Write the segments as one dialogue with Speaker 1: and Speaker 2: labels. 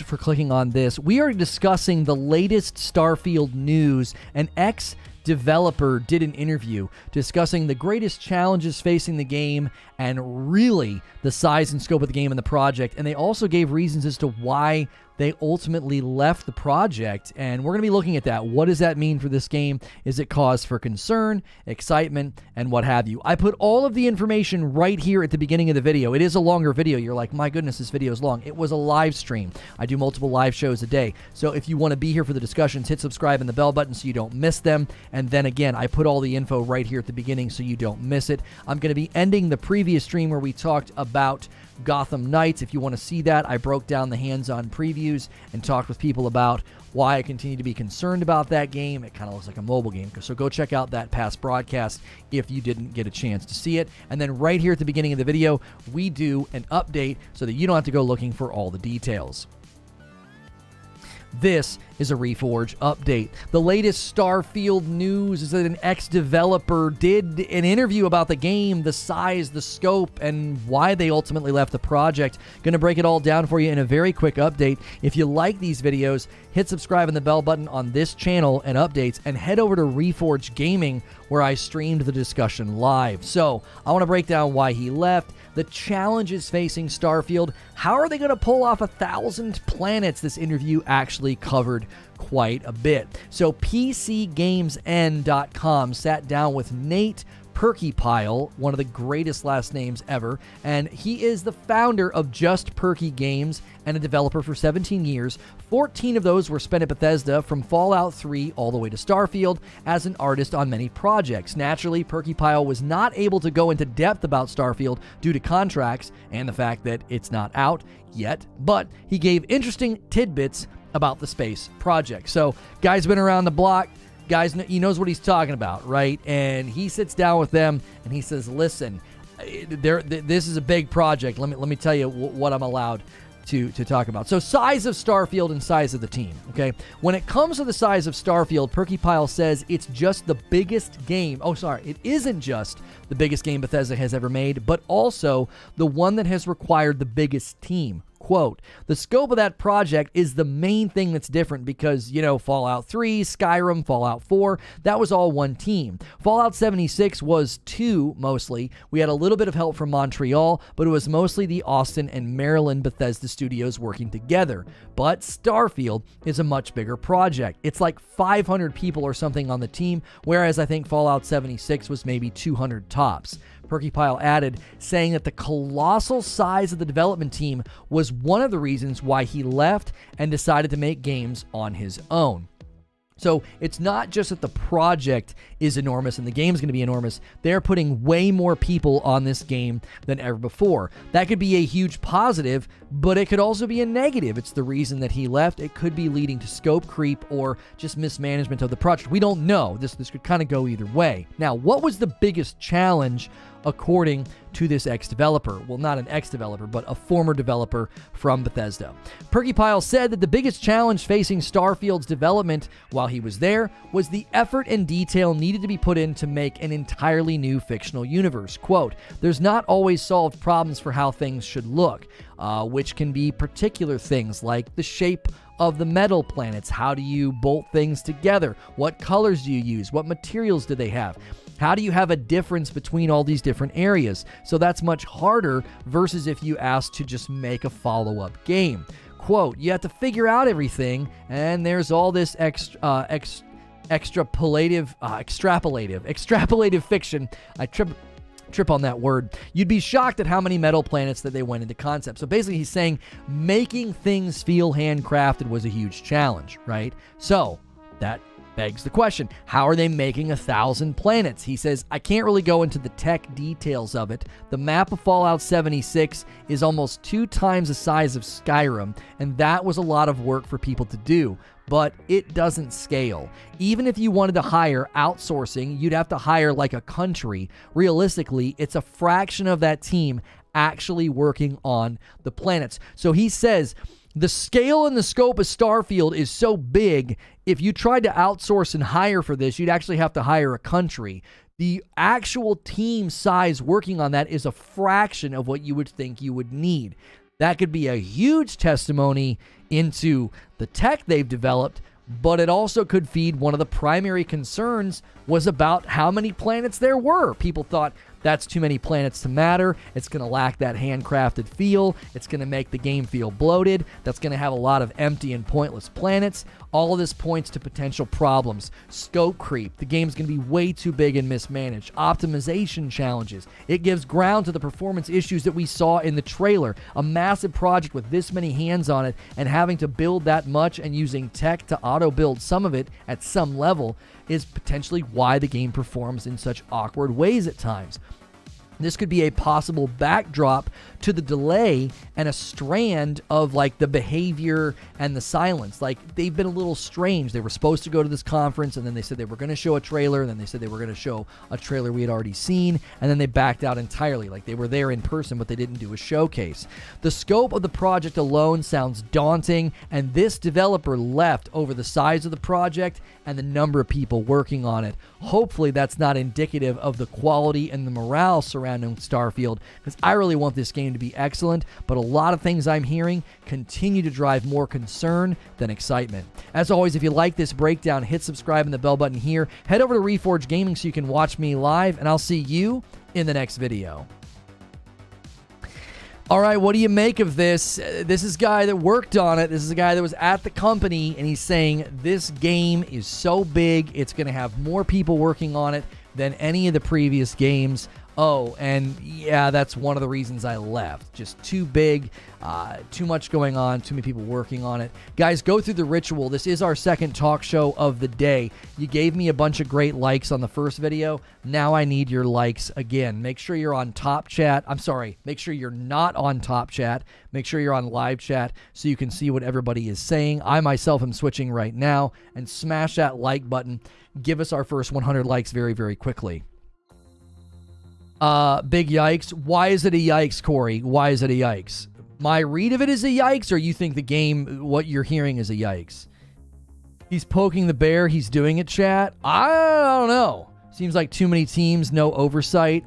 Speaker 1: for clicking on this. We are discussing the latest Starfield news. An ex-developer did an interview discussing the greatest challenges facing the game and really the size and scope of the game and the project. And they also gave reasons as to why they ultimately left the project, and we're going to be looking at that. What does that mean for this game? Is it cause for concern, excitement, and what have you? I put all of the information right here at the beginning of the video. It is a longer video. You're like, my goodness, this video is long. It was a live stream. I do multiple live shows a day. So if you want to be here for the discussions, hit subscribe and the bell button so you don't miss them. And then again, I put all the info right here at the beginning so you don't miss it. I'm going to be ending the previous stream where we talked about Gotham Knights. If you want to see that, I broke down the hands-on previews and talked with people about why I continue to be concerned about that game. It kind of looks like a mobile game, so go check out that past broadcast if you didn't get a chance to see it. And then right here at the beginning of the video, we do an update so that you don't have to go looking for all the details. This is a Reforge update. The latest Starfield news is that an ex-developer did an interview about the game, the size, the scope, and why they ultimately left the project. Gonna break it all down for you in a very quick update. If you like these videos, hit subscribe and the bell button on this channel and updates, and head over to Reforge Gaming where I streamed the discussion live. So I want to break down why he left, the challenges facing Starfield, how are they going to pull off 1,000 planets. This interview actually covered quite a bit. So PCGamesN.com sat down with Nate Perkypile, one of the greatest last names ever, and he is the founder of Just Perky Games and a developer for 17 years. 14 of those were spent at Bethesda, from Fallout 3 all the way to Starfield, as an artist on many projects. Naturally, Perkypile was not able to go into depth about Starfield due to contracts and the fact that it's not out yet, but he gave interesting tidbits about the space project. So, guy's been around the block. Guys, he knows what he's talking about, right? And he sits down with them and he says, listen, this is a big project. Let me tell you what I'm allowed to talk about. So size of Starfield and size of the team, okay? When it comes to the size of Starfield, Perkypile says it's just the biggest game. Oh, sorry, it isn't just the biggest game Bethesda has ever made, but also the one that has required the biggest team. Quote, the scope of that project is the main thing that's different because, Fallout 3, Skyrim, Fallout 4, that was all one team. Fallout 76 was two, mostly. We had a little bit of help from Montreal, but it was mostly the Austin and Maryland Bethesda studios working together. But Starfield is a much bigger project. It's like 500 people or something on the team, whereas I think Fallout 76 was maybe 200 tops. Perkypile added, saying that the colossal size of the development team was one of the reasons why he left and decided to make games on his own. So it's not just that the project is enormous and the game's going to be enormous. They're putting way more people on this game than ever before. That could be a huge positive, but it could also be a negative. It's the reason that he left. It could be leading to scope creep or just mismanagement of the project. We don't know. This could kind of go either way. Now, what was the biggest challenge according to this ex-developer? Well, not an ex-developer, but a former developer from Bethesda. Perkypile said that the biggest challenge facing Starfield's development while he was there was the effort and detail needed to be put in to make an entirely new fictional universe. Quote, there's not always solved problems for how things should look, which can be particular things like the shape of the metal planets. How do you bolt things together? What colors do you use? What materials do they have? How do you have a difference between all these different areas? So that's much harder versus if you ask to just make a follow-up game. Quote, you have to figure out everything, and there's all this extrapolative fiction. I trip on that word. You'd be shocked at how many metal planets that they went into concept. So basically he's saying making things feel handcrafted was a huge challenge, right? So that begs the question, how are they making 1,000 planets? He says, I can't really go into the tech details of it. The map of Fallout 76 is almost 2 times the size of Skyrim, and that was a lot of work for people to do, but it doesn't scale. Even if you wanted to hire outsourcing, you'd have to hire like a country. Realistically, it's a fraction of that team actually working on the planets. So he says, the scale and the scope of Starfield is so big, if you tried to outsource and hire for this, you'd actually have to hire a country. The actual team size working on that is a fraction of what you would think you would need. That could be a huge testimony into the tech they've developed, but it also could feed one of the primary concerns was about how many planets there were. People thought that's too many planets to matter. It's going to lack that handcrafted feel. It's going to make the game feel bloated. That's going to have a lot of empty and pointless planets. All of this points to potential problems. Scope creep. The game's going to be way too big and mismanaged. Optimization challenges. It gives ground to the performance issues that we saw in the trailer. A massive project with this many hands on it and having to build that much and using tech to auto-build some of it at some level is potentially why the game performs in such awkward ways at times. This could be a possible backdrop to the delay and a strand of like the behavior and the silence. Like they've been a little strange. They were supposed to go to this conference and then they said they were going to show a trailer and then they said they were going to show a trailer we had already seen and then they backed out entirely. Like they were there in person but they didn't do a showcase. The scope of the project alone sounds daunting and this developer left over the size of the project and the number of people working on it. Hopefully that's not indicative of the quality and the morale surrounding Starfield, because I really want this game to be excellent, but a lot of things I'm hearing continue to drive more concern than excitement. As always, if you like this breakdown, hit subscribe and the bell button here. Head over to Reforge Gaming so you can watch me live, and I'll see you in the next video. All right, what do you make of this? This is a guy that worked on it. This is a guy that was at the company, and he's saying this game is so big, it's going to have more people working on it than any of the previous games. Oh, and yeah, that's one of the reasons I left. Just too big, too much going on, too many people working on it. Guys, go through the ritual. This is our second talk show of the day. You gave me a bunch of great likes on the first video. Now I need your likes again. Make sure you're on top chat. I'm sorry. Make sure you're not on top chat. Make sure you're on live chat so you can see what everybody is saying. I myself am switching right now. And smash that like button. Give us our first 100 likes very, very quickly. Big yikes. Why is it a yikes, Corey? Why is it a yikes? My read of it is a yikes, or you think the game, what you're hearing is a yikes? He's poking the bear. He's doing it, chat. I don't know. Seems like too many teams, no oversight.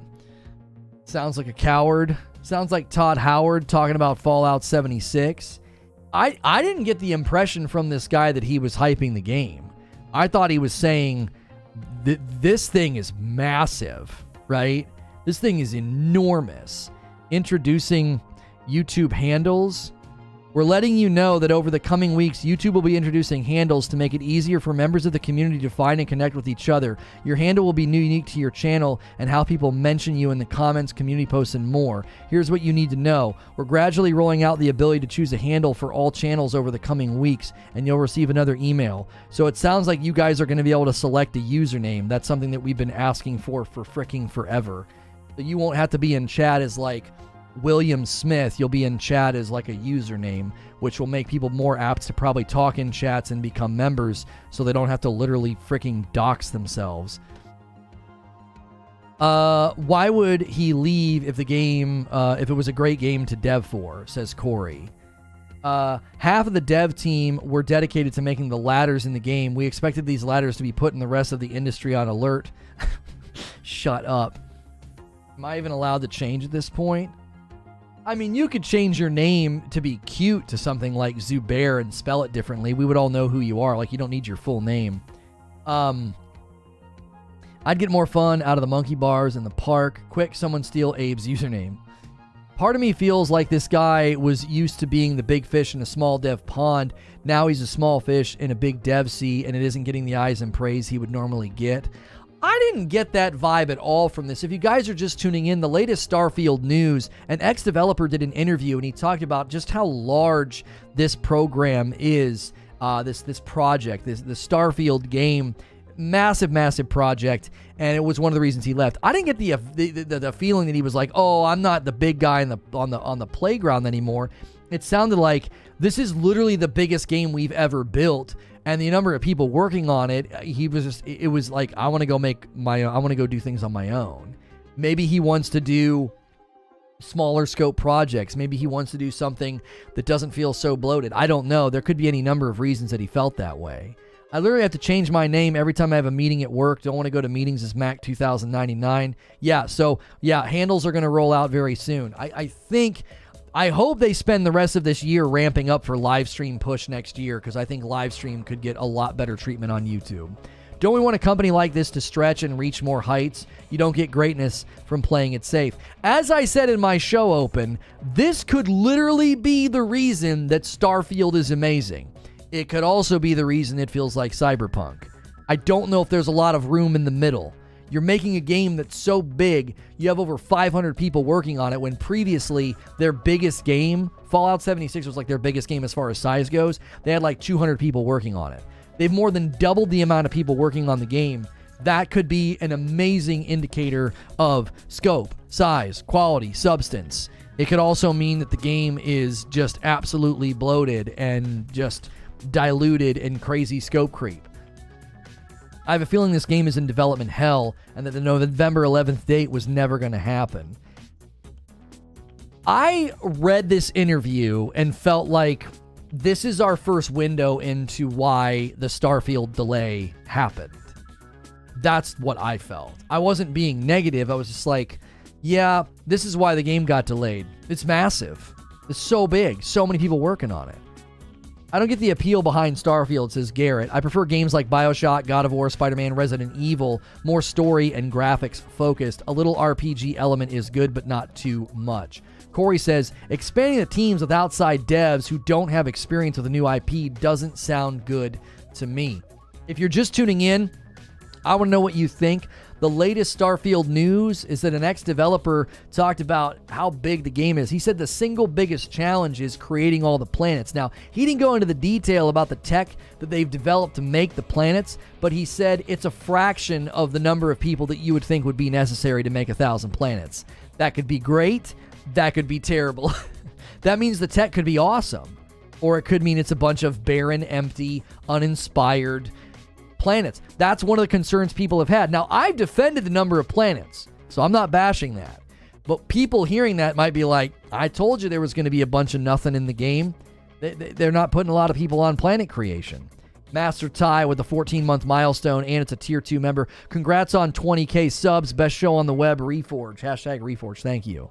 Speaker 1: Sounds like a coward. Sounds like Todd Howard talking about Fallout 76. I didn't get the impression from this guy that he was hyping the game. I thought he was saying this thing is massive, right? This thing is enormous. Introducing YouTube handles. We're letting you know that over the coming weeks, YouTube will be introducing handles to make it easier for members of the community to find and connect with each other. Your handle will be unique to your channel and how people mention you in the comments, community posts, and more. Here's what you need to know. We're gradually rolling out the ability to choose a handle for all channels over the coming weeks, and you'll receive another email. So it sounds like you guys are going to be able to select a username. That's something that we've been asking for fricking forever. So you won't have to be in chat as like William Smith. You'll be in chat as like a username, which will make people more apt to probably talk in chats and become members so they don't have to literally freaking dox themselves. Why would he leave if the game, if it was a great game to dev for, says Corey. Half of the dev team were dedicated to making the ladders in the game. We expected these ladders to be putting the rest of the industry on alert. Shut up. Am I even allowed to change at this point? I mean, you could change your name to be cute to something like Zubair and spell it differently. We would all know who you are. Like, you don't need your full name. I'd get more fun out of the monkey bars in the park. Quick, someone steal Abe's username. Part of me feels like this guy was used to being the big fish in a small dev pond. Now he's a small fish in a big dev sea, and it isn't getting the eyes and praise he would normally get. I didn't get that vibe at all from this. If you guys are just tuning in, the latest Starfield news, an ex-developer did an interview and he talked about just how large this program is, this project, the Starfield game. Massive project, and it was one of the reasons he left. I didn't get the feeling that he was like, oh, I'm not the big guy on the playground anymore. It sounded like this is literally the biggest game we've ever built, and the number of people working on it, it was like, I want to go do things on my own. Maybe he wants to do smaller scope projects. Maybe he wants to do something that doesn't feel so bloated. I don't know. There could be any number of reasons that he felt that way. I literally have to change my name every time I have a meeting at work. Don't want to go to meetings as Mac 2099. Yeah, so yeah, handles are going to roll out very soon. I think I hope they spend the rest of this year ramping up for live stream push next year, because I think live stream could get a lot better treatment on YouTube. Don't we want a company like this to stretch and reach more heights? You don't get greatness from playing it safe. As I said in my show open, this could literally be the reason that Starfield is amazing. It could also be the reason it feels like Cyberpunk. I don't know if there's a lot of room in the middle. You're making a game that's so big, you have over 500 people working on it, when previously their biggest game, Fallout 76 was like their biggest game as far as size goes. They had like 200 people working on it. They've more than doubled the amount of people working on the game. That could be an amazing indicator of scope, size, quality, substance. It could also mean that the game is just absolutely bloated and just diluted and crazy scope creep. I have a feeling this game is in development hell and that the November 11th date was never going to happen. I read this interview and felt like this is our first window into why the Starfield delay happened. That's what I felt. I wasn't being negative. I was just like, yeah, this is why the game got delayed. It's massive. It's so big. So many people working on it. I don't get the appeal behind Starfield, says Garrett. I prefer games like BioShock, God of War, Spider-Man, Resident Evil, more story and graphics focused. A little RPG element is good, but not too much. Corey says, expanding the teams with outside devs who don't have experience with a new IP doesn't sound good to me. If you're just tuning in, I want to know what you think. The latest Starfield news is that an ex-developer talked about how big the game is. He said the single biggest challenge is creating all the planets. Now, he didn't go into the detail about the tech that they've developed to make the planets, but he said it's a fraction of the number of people that you would think would be necessary to make 1,000 planets. That could be great. That could be terrible. That means the tech could be awesome. Or it could mean it's a bunch of barren, empty, uninspired planets. That's one of the concerns people have had. Now, I've defended the number of planets, so I'm not bashing that. But people hearing that might be like, I told you there was going to be a bunch of nothing in the game. They're not putting a lot of people on planet creation. Master Ty with the 14-month milestone, and it's a Tier 2 member. Congrats on 20K subs. Best show on the web, Reforge. Hashtag Reforge. Thank you.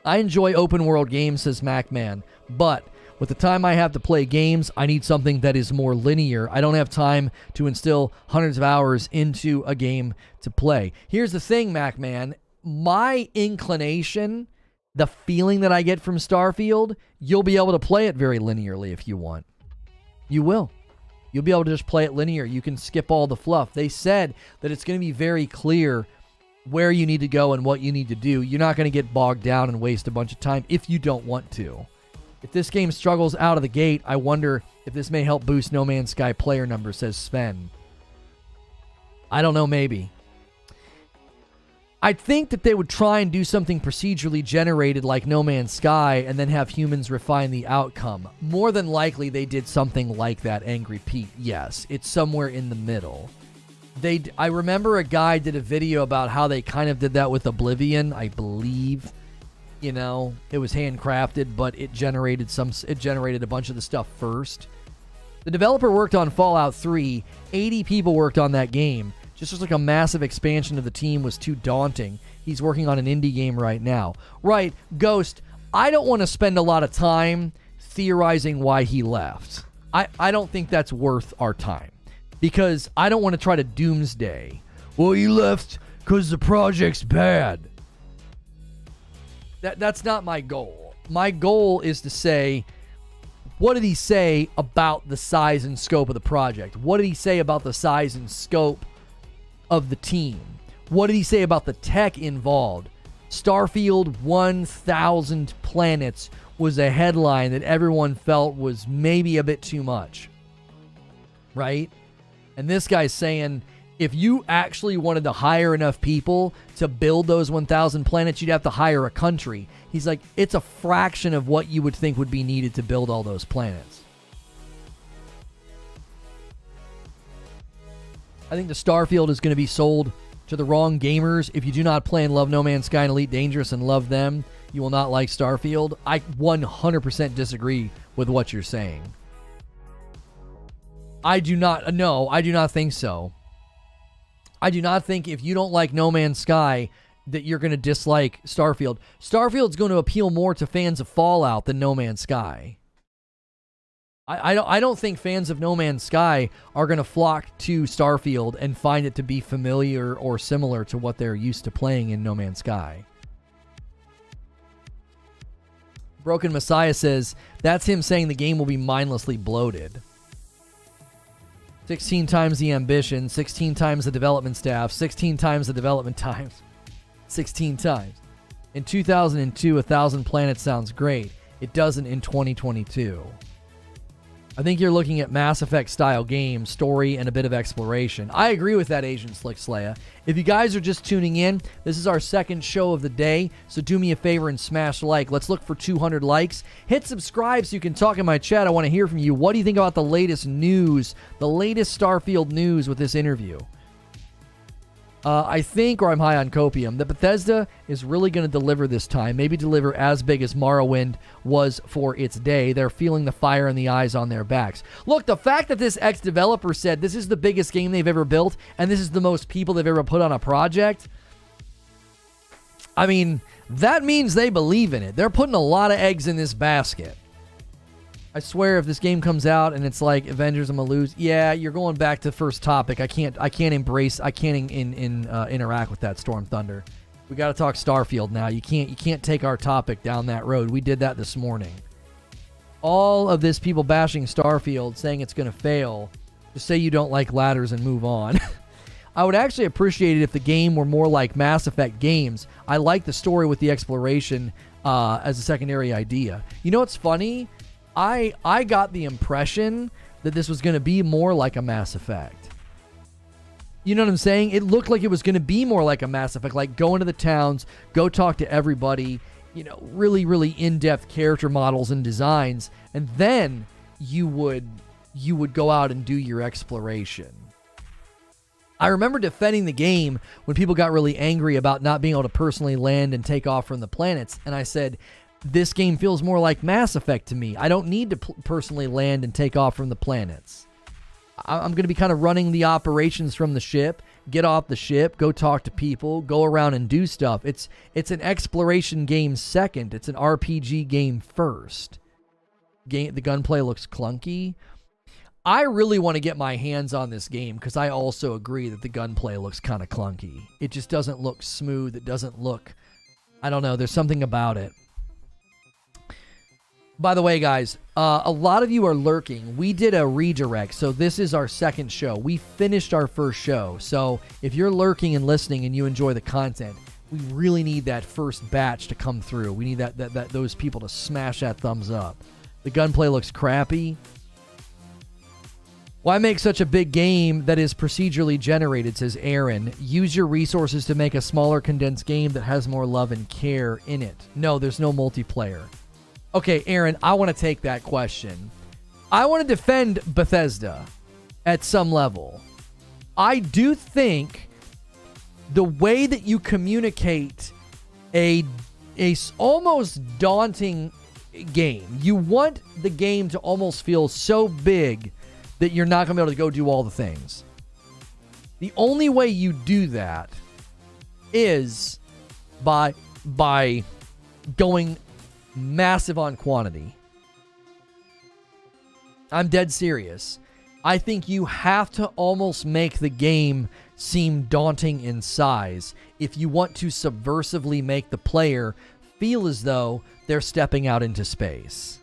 Speaker 1: I enjoy open world games, says MacMan, but with the time I have to play games, I need something that is more linear. I don't have time to instill hundreds of hours into a game to play. Here's the thing, MacMan. My inclination, the feeling that I get from Starfield, you'll be able to play it very linearly if you want. You will. You'll be able to just play it linear. You can skip all the fluff. They said that it's going to be very clear where you need to go and what you need to do. You're not going to get bogged down and waste a bunch of time if you don't want to. If this game struggles out of the gate, I wonder if this may help boost No Man's Sky player numbers, says Sven. I don't know, maybe. I think that they would try and do something procedurally generated like No Man's Sky and then have humans refine the outcome. More than likely, they did something like that, Angry Pete. Yes, it's somewhere in the middle. I remember a guy did a video about how they kind of did that with Oblivion, I believe. You know, it was handcrafted, but it generated a bunch of the stuff first. The developer worked on Fallout 3. 80 people worked on that game. Just like a massive expansion of the team was too daunting. He's working on an indie game right now. Right, Ghost, I don't want to spend a lot of time theorizing why he left. I don't think that's worth our time. Because I don't want to try to doomsday. Well, he left because the project's bad. That's not my goal. My goal is to say, what did he say about the size and scope of the project? What did he say about the size and scope of the team? What did he say about the tech involved? Starfield 1,000 planets was a headline that everyone felt was maybe a bit too much. Right? And this guy's saying, if you actually wanted to hire enough people to build those 1,000 planets, you'd have to hire a country. He's like, it's a fraction of what you would think would be needed to build all those planets. I think the Starfield is going to be sold to the wrong gamers. If you do not play and love No Man's Sky and Elite Dangerous and love them, you will not like Starfield. I 100% disagree with what you're saying. I do not think so. I do not think if you don't like No Man's Sky that you're going to dislike Starfield. Starfield's going to appeal more to fans of Fallout than No Man's Sky. I don't think fans of No Man's Sky are going to flock to Starfield and find it to be familiar or similar to what they're used to playing in No Man's Sky. Broken Messiah says, that's him saying the game will be mindlessly bloated. 16 times the ambition, 16 times the development staff, 16 times the development times. 16 times. In 2002, 1,000 Planets sounds great. It doesn't in 2022. I think you're looking at Mass Effect style games, story, and a bit of exploration. I agree with that, Asian Slick Slaya. If you guys are just tuning in, this is our second show of the day, so do me a favor and smash like. Let's look for 200 likes. Hit subscribe so you can talk in my chat. I want to hear from you. What do you think about the latest news, the latest Starfield news with this interview? I think, or I'm high on copium, that Bethesda is really going to deliver this time. Maybe deliver as big as Morrowind was for its day. They're feeling the fire in the eyes on their backs. Look, the fact that this ex-developer said this is the biggest game they've ever built, and this is the most people they've ever put on a project, I mean, that means they believe in it. They're putting a lot of eggs in this basket. I swear, if this game comes out and it's like Avengers, I'm gonna lose. Yeah, you're going back to the first topic. I can't interact with that, Storm Thunder. We got to talk Starfield now. You can't take our topic down that road. We did that this morning. All of this people bashing Starfield, saying it's gonna fail. Just say you don't like ladders and move on. I would actually appreciate it if the game were more like Mass Effect games. I like the story with the exploration as a secondary idea. You know what's funny? I got the impression that this was going to be more like a Mass Effect. You know what I'm saying? It looked like it was going to be more like a Mass Effect, like go into the towns, go talk to everybody, you know, really, really in-depth character models and designs, and then you would go out and do your exploration. I remember defending the game when people got really angry about not being able to personally land and take off from the planets, and I said, this game feels more like Mass Effect to me. I don't need to personally land and take off from the planets. I'm going to be kind of running the operations from the ship, get off the ship, go talk to people, go around and do stuff. It's an exploration game second. It's an RPG game first. The gunplay looks clunky. I really want to get my hands on this game because I also agree that the gunplay looks kind of clunky. It just doesn't look smooth. It doesn't look... I don't know. There's something about it. By the way, guys, a lot of you are lurking. We did a redirect, so this is our second show. We finished our first show, so if you're lurking and listening and you enjoy the content, we really need that first batch to come through. We need those people to smash that thumbs up. The gunplay looks crappy. Why make such a big game that is procedurally generated, says Aaron. Use your resources to make a smaller, condensed game that has more love and care in it. No, there's no multiplayer. Okay, Aaron, I want to take that question. I want to defend Bethesda at some level. I do think the way that you communicate a almost daunting game, you want the game to almost feel so big that you're not going to be able to go do all the things. The only way you do that is by going massive on quantity. I'm dead serious. I think you have to almost make the game seem daunting in size if you want to subversively make the player feel as though they're stepping out into space.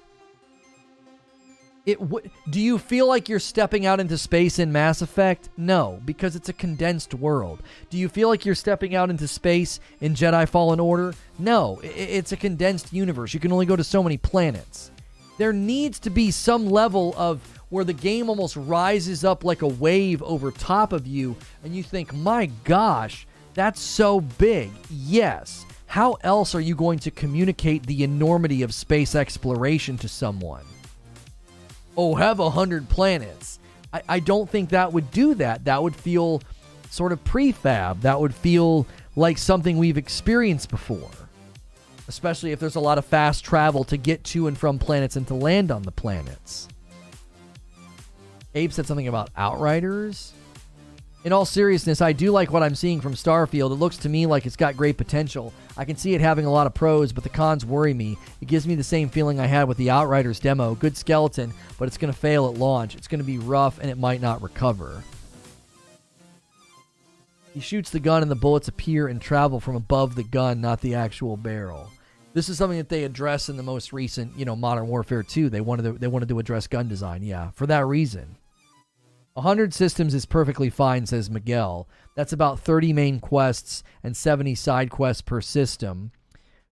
Speaker 1: Do you feel like you're stepping out into space in Mass Effect? No, because it's a condensed world. Do you feel like you're stepping out into space in Jedi Fallen Order? No, it's a condensed universe. You can only go to so many planets. There needs to be some level of where the game almost rises up like a wave over top of you, and you think, my gosh, that's so big. Yes. How else are you going to communicate the enormity of space exploration to someone? Oh, have 100 planets. I don't think that would do that. That would feel sort of prefab. That would feel like something we've experienced before. Especially if there's a lot of fast travel to get to and from planets and to land on the planets. Abe said something about Outriders. In all seriousness, I do like what I'm seeing from Starfield. It looks to me like it's got great potential. I can see it having a lot of pros, but the cons worry me. It gives me the same feeling I had with the Outriders demo. Good skeleton, but it's going to fail at launch. It's going to be rough, and it might not recover. He shoots the gun, and the bullets appear and travel from above the gun, not the actual barrel. This is something that they address in the most recent, Modern Warfare 2. They wanted to address gun design, yeah, for that reason. 100 systems is perfectly fine, says Miguel. That's about 30 main quests and 70 side quests per system.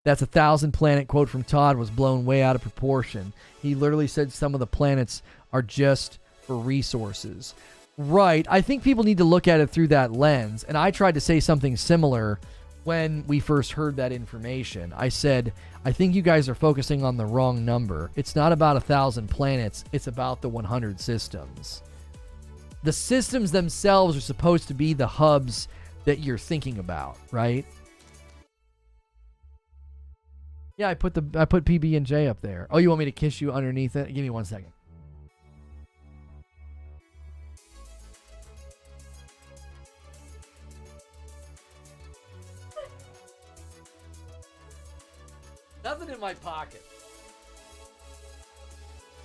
Speaker 1: That's 1,000 planet quote from Todd was blown way out of proportion. He literally said some of the planets are just for resources. Right. I think people need to look at it through that lens. And I tried to say something similar when we first heard that information. I said, I think you guys are focusing on the wrong number. It's not about 1,000 planets. It's about the 100 systems. The systems themselves are supposed to be the hubs that you're thinking about, right? Yeah, I put PB and J up there. Oh, you want me to kiss you underneath it? Give me 1 second. Nothing in my pocket.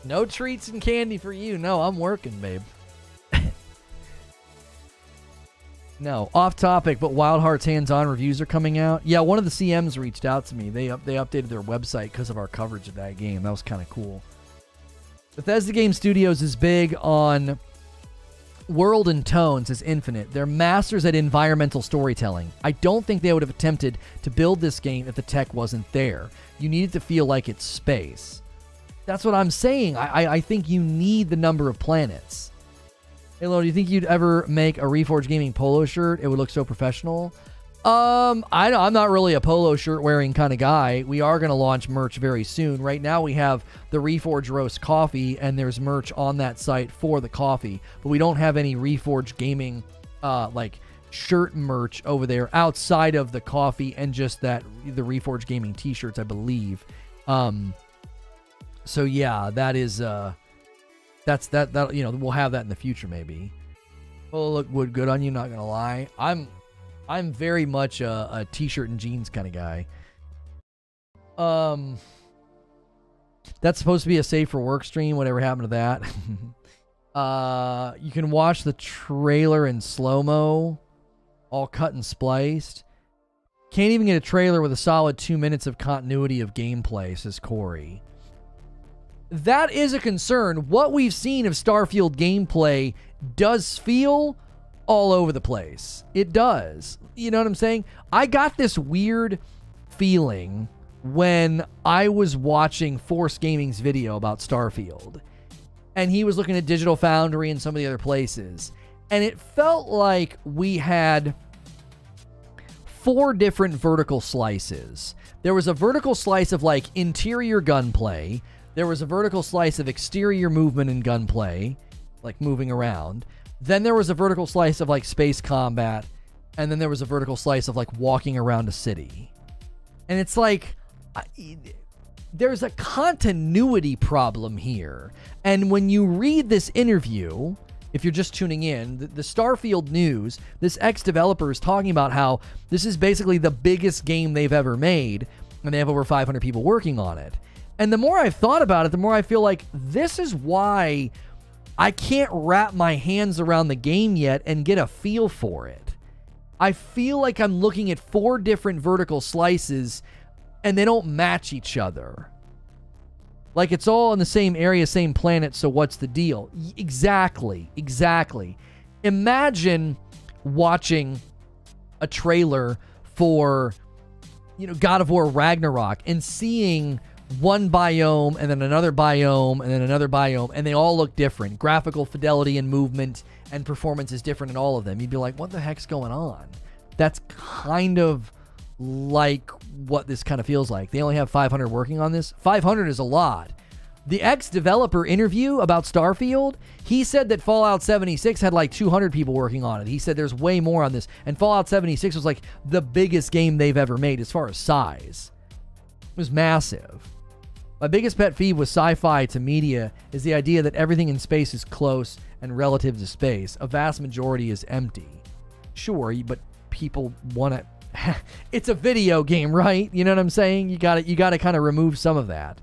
Speaker 1: No treats and candy for you. No, I'm working, babe. No, off topic, but Wild Hearts hands-on reviews are coming out. Yeah, one of the CMs reached out to me. They updated their website because of our coverage of that game. That was kind of cool. Bethesda Game Studios is big on world and tone, says Infinite. They're masters at environmental storytelling. I don't think they would have attempted to build this game if the tech wasn't there. You need it to feel like it's space. That's what I'm saying. I think you need the number of planets. Hey, Lono, do you think you'd ever make a Reforge Gaming polo shirt? It would look so professional. I'm not really a polo shirt wearing kind of guy. We are going to launch merch very soon. Right now we have the Reforge Roast Coffee, and there's merch on that site for the coffee. But we don't have any Reforge Gaming shirt merch over there outside of the coffee and just the Reforge Gaming t-shirts, I believe. So yeah, that is that we'll have that in the future maybe. Well, look wood good on you, not gonna lie. I'm very much a t-shirt and jeans kind of guy. That's supposed to be a safe for work stream. Whatever happened to that? You can watch the trailer in slow-mo, all cut and spliced. Can't even get a trailer with a solid 2 minutes of continuity of gameplay, says Corey. That is a concern. What we've seen of Starfield gameplay does feel all over the place. It does. You know what I'm saying? I got this weird feeling when I was watching Force Gaming's video about Starfield. And he was looking at Digital Foundry and some of the other places. And it felt like we had 4 different vertical slices. There was a vertical slice of like interior gunplay. There was a vertical slice of exterior movement and gunplay, like moving around. Then there was a vertical slice of like space combat. And then there was a vertical slice of like walking around a city. And it's like, there's a continuity problem here. And when you read this interview, if you're just tuning in, the Starfield news, this ex-developer is talking about how this is basically the biggest game they've ever made. And they have over 500 people working on it. And the more I've thought about it, the more I feel like this is why I can't wrap my hands around the game yet and get a feel for it. I feel like I'm looking at 4 different vertical slices and they don't match each other. Like it's all in the same area, same planet, so what's the deal? Exactly. Imagine watching a trailer for, God of War Ragnarok and seeing one biome and then another biome and then another biome, and they all look different. Graphical fidelity and movement and performance is different in all of them. You'd be like, what the heck's going on? That's kind of like what this kind of feels like. They only have 500 working on this. 500 is a lot. The ex-developer interview about Starfield, he said that Fallout 76 had like 200 people working on it. He said there's way more on this. And Fallout 76 was like the biggest game they've ever made as far as size. It was massive. My biggest pet peeve with sci-fi to media is the idea that everything in space is close and relative to space. A vast majority is empty. Sure, but people want to... It's a video game, right? You know what I'm saying? You got to kind of remove some of that.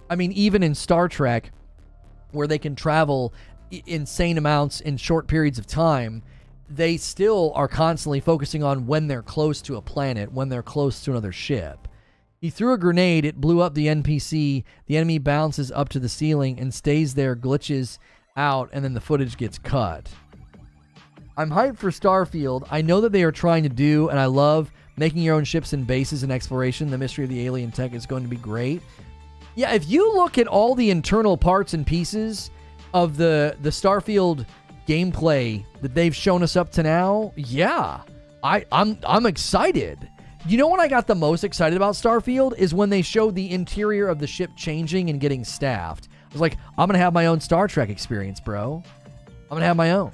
Speaker 1: I mean, even in Star Trek, where they can travel insane amounts in short periods of time, they still are constantly focusing on when they're close to a planet, when they're close to another ship. He threw a grenade, it blew up the NPC, the enemy bounces up to the ceiling and stays there, glitches out, and then the footage gets cut. I'm hyped for Starfield. I know that they are trying to do, and I love making your own ships and bases and exploration. The mystery of the alien tech is going to be great. Yeah, if you look at all the internal parts and pieces of the Starfield gameplay that they've shown us up to now, yeah, I'm excited. You know what I got the most excited about Starfield is when they showed the interior of the ship changing and getting staffed. I was like, I'm going to have my own Star Trek experience, bro. I'm going to have my own.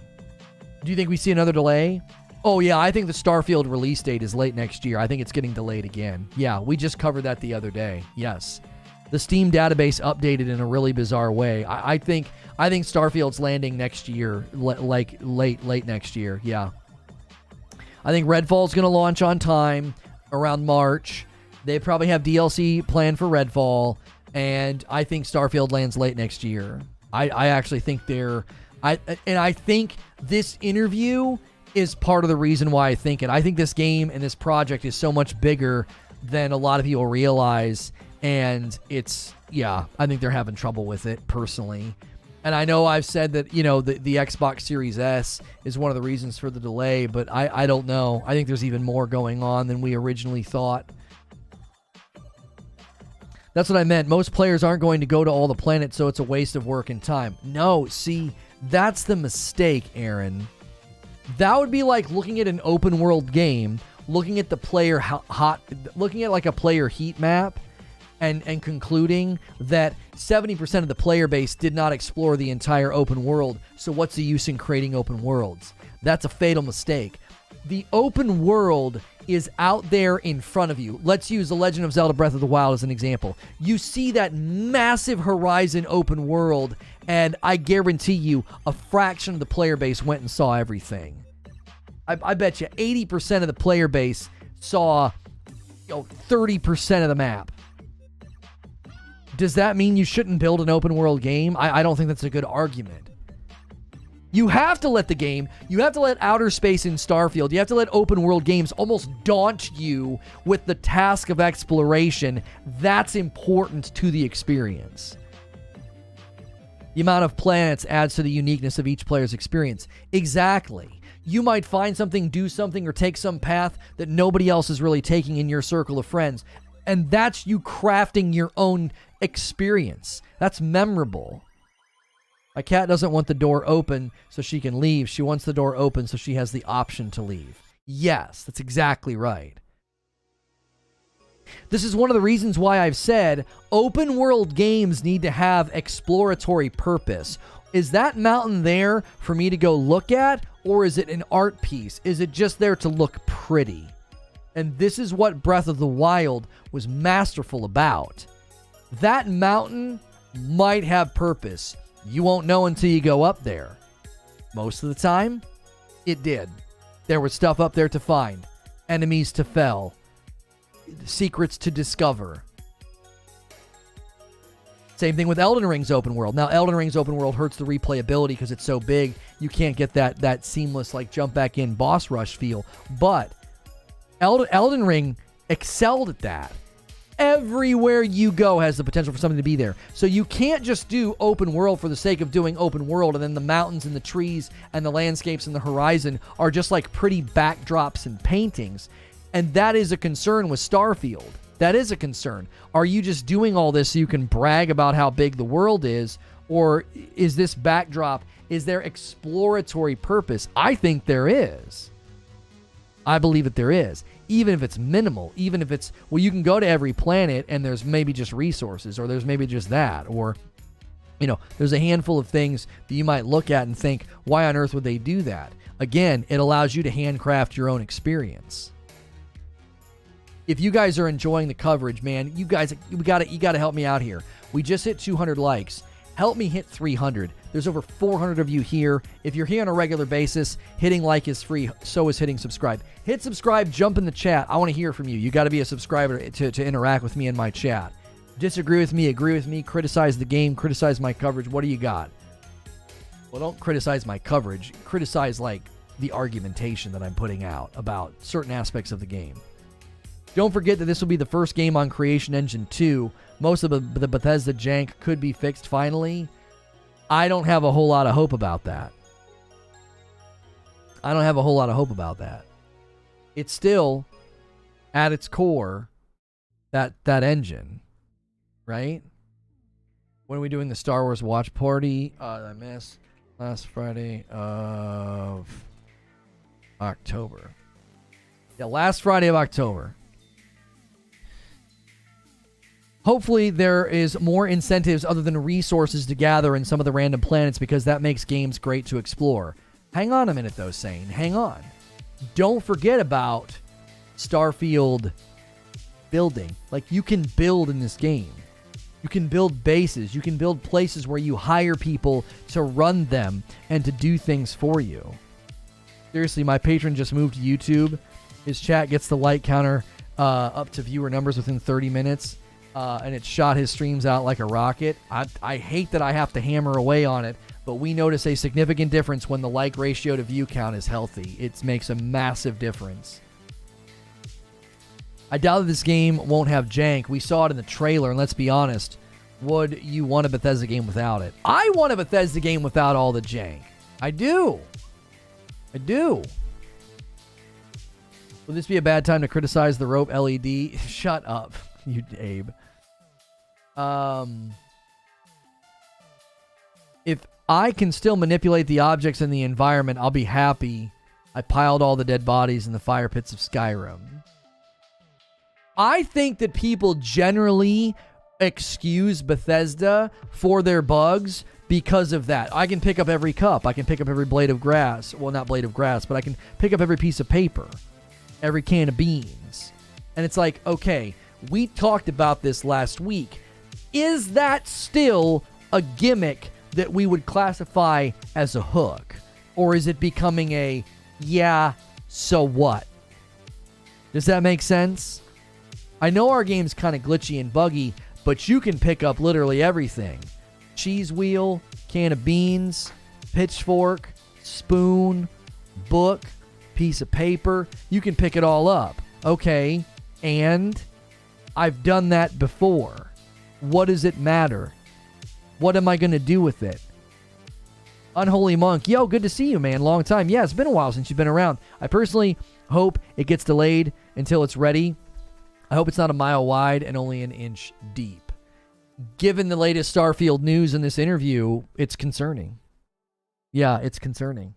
Speaker 1: Do you think we see another delay? Oh, yeah, I think the Starfield release date is late next year. I think it's getting delayed again. Yeah, we just covered that the other day. Yes. The Steam database updated in a really bizarre way. I think Starfield's landing next year, like late next year. Yeah. I think Redfall's going to launch on time around March. They probably have DLC planned for Redfall, and I think Starfield lands late next year. I actually think I think this interview is part of the reason why I think it. I think this game and this project is so much bigger than a lot of people realize, and I think they're having trouble with it personally. And I know I've said that, the Xbox Series S is one of the reasons for the delay, but I don't know. I think there's even more going on than we originally thought. That's what I meant. Most players aren't going to go to all the planets, so it's a waste of work and time. No, see, that's the mistake, Aaron. That would be like looking at an open world game, looking at the player looking at like a player heat map, and concluding that 70% of the player base did not explore the entire open world, so what's the use in creating open worlds? That's a fatal mistake. The open world is out there in front of you. Let's use The Legend of Zelda Breath of the Wild as an example. You see that massive horizon open world, and I guarantee you a fraction of the player base went and saw everything. I bet you 80% of the player base saw 30% of the map. Does that mean you shouldn't build an open world game? I don't think that's a good argument. You have to let outer space in Starfield, you have to let open world games almost daunt you with the task of exploration. That's important to the experience. The amount of planets adds to the uniqueness of each player's experience. Exactly. You might find something, do something, or take some path that nobody else is really taking in your circle of friends. And that's you crafting your own experience. That's memorable. My cat doesn't want the door open so she can leave. She wants the door open so she has the option to leave. Yes, that's exactly right. This is one of the reasons why I've said open world games need to have exploratory purpose. Is that mountain there for me to go look at, or is it an art piece? Is it just there to look pretty? And this is what Breath of the Wild was masterful about. That mountain might have purpose. You won't know until you go up there. Most of the time, it did. There was stuff up there to find, enemies to fell, secrets to discover. Same thing with Elden Ring's open world. Now, Elden Ring's open world hurts the replayability because it's so big. You can't get that seamless, jump back in boss rush feel. But Elden Ring excelled at that. Everywhere you go has the potential for something to be there. So you can't just do open world for the sake of doing open world, and then the mountains and the trees and the landscapes and the horizon are just like pretty backdrops and paintings. And that is a concern with Starfield. That is a concern. Are you just doing all this so you can brag about how big the world is? Or is this backdrop, is there exploratory purpose? I think there is. I believe that there is. Even if it's minimal, even if it's, you can go to every planet and there's maybe just resources, or there's maybe just that, or, there's a handful of things that you might look at and think, why on earth would they do that? Again, it allows you to handcraft your own experience. If you guys are enjoying the coverage, man, you gotta help me out here. We just hit 200 likes. Help me hit 300. There's over 400 of you here. If you're here on a regular basis, hitting like is free. So is hitting subscribe. Hit subscribe, jump in the chat. I want to hear from you. You got to be a subscriber to interact with me in my chat. Disagree with me, agree with me, criticize the game, criticize my coverage. What do you got? Well, don't criticize my coverage. Criticize, like, the argumentation that I'm putting out about certain aspects of the game. Don't forget that this will be the first game on Creation Engine 2. Most of the Bethesda jank could be fixed finally. I don't have a whole lot of hope about that. It's still, at its core, that engine, right? When are we doing the Star Wars watch party? I missed last Friday of October. Yeah, last Friday of October. Hopefully there is more incentives other than resources to gather in some of the random planets, because that makes games great to explore. Hang on a minute though, Sane. Hang on. Don't forget about Starfield building. Like, you can build in this game. You can build bases. You can build places where you hire people to run them and to do things for you. Seriously, my patron just moved to YouTube. His chat gets the like counter up to viewer numbers within 30 minutes. And it shot his streams out like a rocket. I hate that I have to hammer away on it, but we notice a significant difference when the like ratio to view count is healthy. It makes a massive difference. I doubt that this game won't have jank. We saw it in the trailer, and let's be honest, would you want a Bethesda game without it? I want a Bethesda game without all the jank. I do. Will this be a bad time to criticize the rope LED? Shut up, you Abe. If I can still manipulate the objects in the environment, I'll be happy. I piled all the dead bodies in the fire pits of Skyrim. I think that people generally excuse Bethesda for their bugs because of that. I can pick up every cup. I can pick up every blade of grass. Well, not blade of grass, but I can pick up every piece of paper, every can of beans. And it's like, okay, we talked about this last week. Is that still a gimmick that we would classify as a hook? Or is it becoming a, yeah, so what? Does that make sense? I know our game's kind of glitchy and buggy, but you can pick up literally everything. Cheese wheel, can of beans, pitchfork, spoon, book, piece of paper. You can pick it all up. Okay, and I've done that before. What does it matter? What am I going to do with it? Unholy Monk. Yo, good to see you, man. Long time. Yeah, it's been a while since you've been around. I personally hope it gets delayed until it's ready. I hope it's not a mile wide and only an inch deep. Given the latest Starfield news in this interview, it's concerning. Yeah, it's concerning.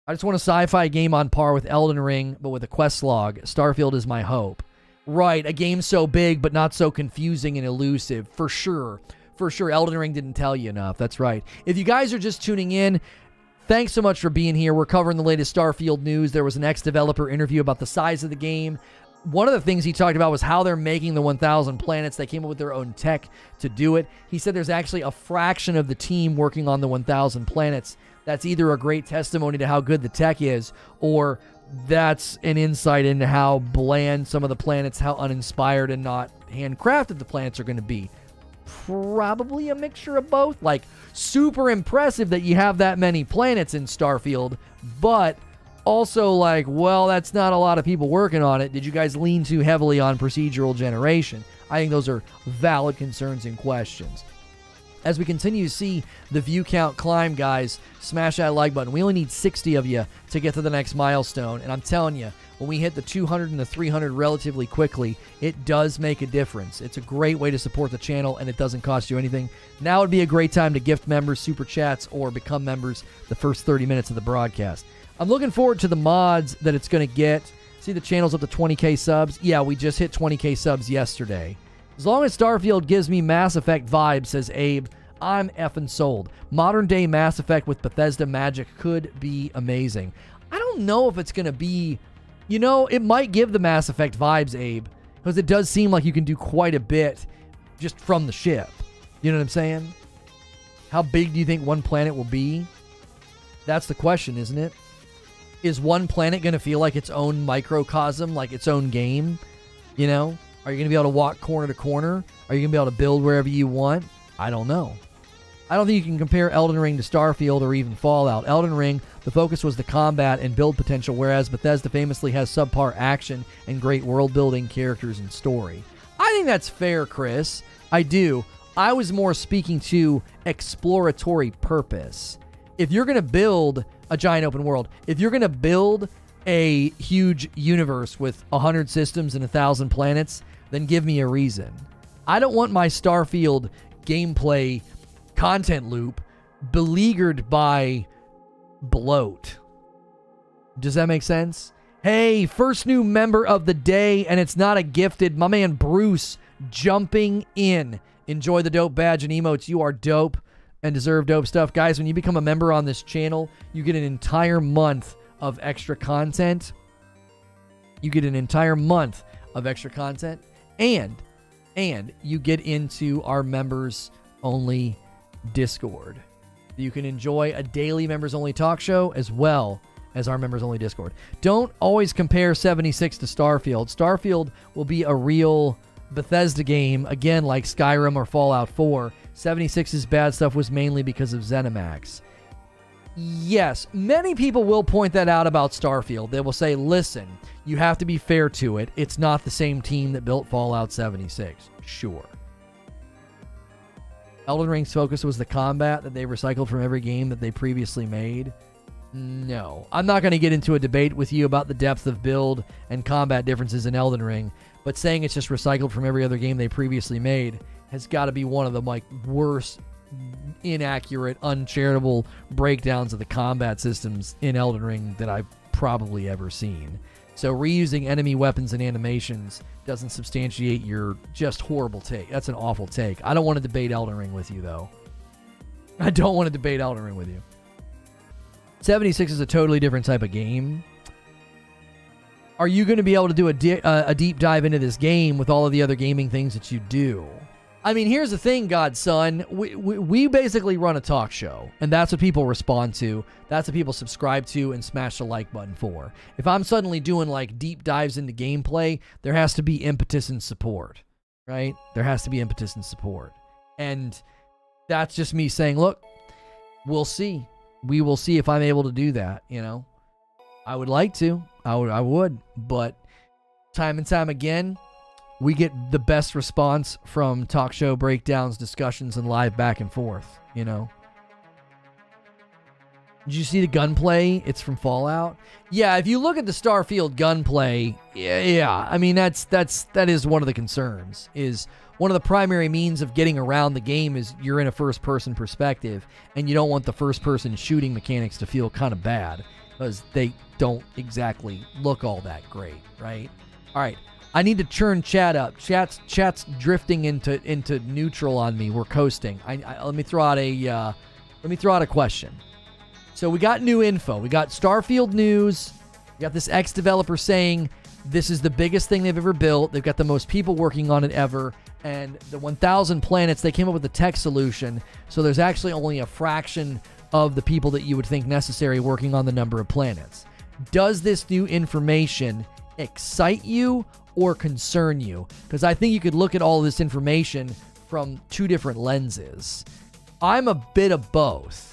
Speaker 1: I just want a sci-fi game on par with Elden Ring, but with a quest log. Starfield is my hope. Right, a game so big, but not so confusing and elusive. For sure. For sure, Elden Ring didn't tell you enough. That's right. If you guys are just tuning in, thanks so much for being here. We're covering the latest Starfield news. There was an ex-developer interview about the size of the game. One of the things he talked about was how they're making the 1,000 planets. They came up with their own tech to do it. He said there's actually a fraction of the team working on the 1,000 planets. That's either a great testimony to how good the tech is, or that's an insight into how bland some of the planets, how uninspired and not handcrafted the planets are going to be. Probably a mixture of both. Like, super impressive that you have that many planets in Starfield, but also like, well, that's not a lot of people working on it. Did you guys lean too heavily on procedural generation? I think those are valid concerns and questions. As we continue to see the view count climb, guys, smash that like button. We only need 60 of you to get to the next milestone. And I'm telling you, when we hit the 200 and the 300 relatively quickly, it does make a difference. It's a great way to support the channel, and it doesn't cost you anything. Now would be a great time to gift members, super chats, or become members the first 30 minutes of the broadcast. I'm looking forward to the mods that it's going to get. See, the channel's up to 20k subs. Yeah, we just hit 20k subs yesterday. As long as Starfield gives me Mass Effect vibes, says Abe, I'm effing sold. Modern day Mass Effect with Bethesda magic could be amazing. I don't know if it's going to be, you know, it might give the Mass Effect vibes, Abe, because it does seem like you can do quite a bit just from the ship. You know what I'm saying? How big do you think one planet will be? That's the question, isn't it? Is one planet going to feel like its own microcosm, like its own game? You know? Are you going to be able to walk corner to corner? Are you going to be able to build wherever you want? I don't know. I don't think you can compare Elden Ring to Starfield or even Fallout. Elden Ring, the focus was the combat and build potential, whereas Bethesda famously has subpar action and great world building, characters, and story. I think that's fair, Chris. I do. I was more speaking to exploratory purpose. If you're going to build a giant open world, if you're going to build a huge universe with 100 systems and 1,000 planets, then give me a reason. I don't want my Starfield gameplay content loop beleaguered by bloat. Does that make sense? Hey, first new member of the day, and it's not a gifted. My man Bruce jumping in. Enjoy the dope badge and emotes. You are dope and deserve dope stuff. Guys, when you become a member on this channel, you get an entire month of extra content. You get an entire month of extra content, and you get into our members only Discord. You can enjoy a daily members only talk show as well as our members only Discord. Don't always compare 76 to Starfield. Starfield will be a real Bethesda game, again, like Skyrim or Fallout 4. 76's bad stuff was mainly because of ZeniMax. Yes, many people will point that out about Starfield. They will say, listen, you have to be fair to it. It's not the same team that built Fallout 76. Sure. Elden Ring's focus was the combat that they recycled from every game that they previously made. No. I'm not going to get into a debate with you about the depth of build and combat differences in Elden Ring, but saying it's just recycled from every other game they previously made has got to be one of the worst, inaccurate, uncharitable breakdowns of the combat systems in Elden Ring that I've probably ever seen. So reusing enemy weapons and animations doesn't substantiate your just horrible take. That's an awful take. I don't want to debate Elden Ring with you, though. I don't want to debate Elden Ring with you. 76 is a totally different type of game. Are you going to be able to do a deep dive into this game with all of the other gaming things that you do? I mean, here's the thing, Godson. We basically run a talk show, and that's what people respond to. That's what people subscribe to and smash the like button for. If I'm suddenly doing like deep dives into gameplay, there has to be impetus and support, right? There has to be impetus and support. And that's just me saying, look, we'll see. We will see if I'm able to do that, you know? I would like to. I would. But time and time again, we get the best response from talk show breakdowns, discussions, and live back and forth, you know? Did you see the gunplay? It's from Fallout. Yeah, if you look at the Starfield gunplay, yeah. I mean, that is one of the concerns. Is one of the primary means of getting around the game is you're in a first-person perspective, and you don't want the first-person shooting mechanics to feel kind of bad because they don't exactly look all that great, right? All right, I need to churn chat up. Chat's drifting into neutral on me. We're coasting. Let me throw out a question. So we got new info. We got Starfield news. We got this ex-developer saying this is the biggest thing they've ever built. They've got the most people working on it ever. And the 1,000 planets, they came up with a tech solution. So there's actually only a fraction of the people that you would think necessary working on the number of planets. Does this new information excite you or concern you? Because I think you could look at all this information from two different lenses. I'm a bit of both.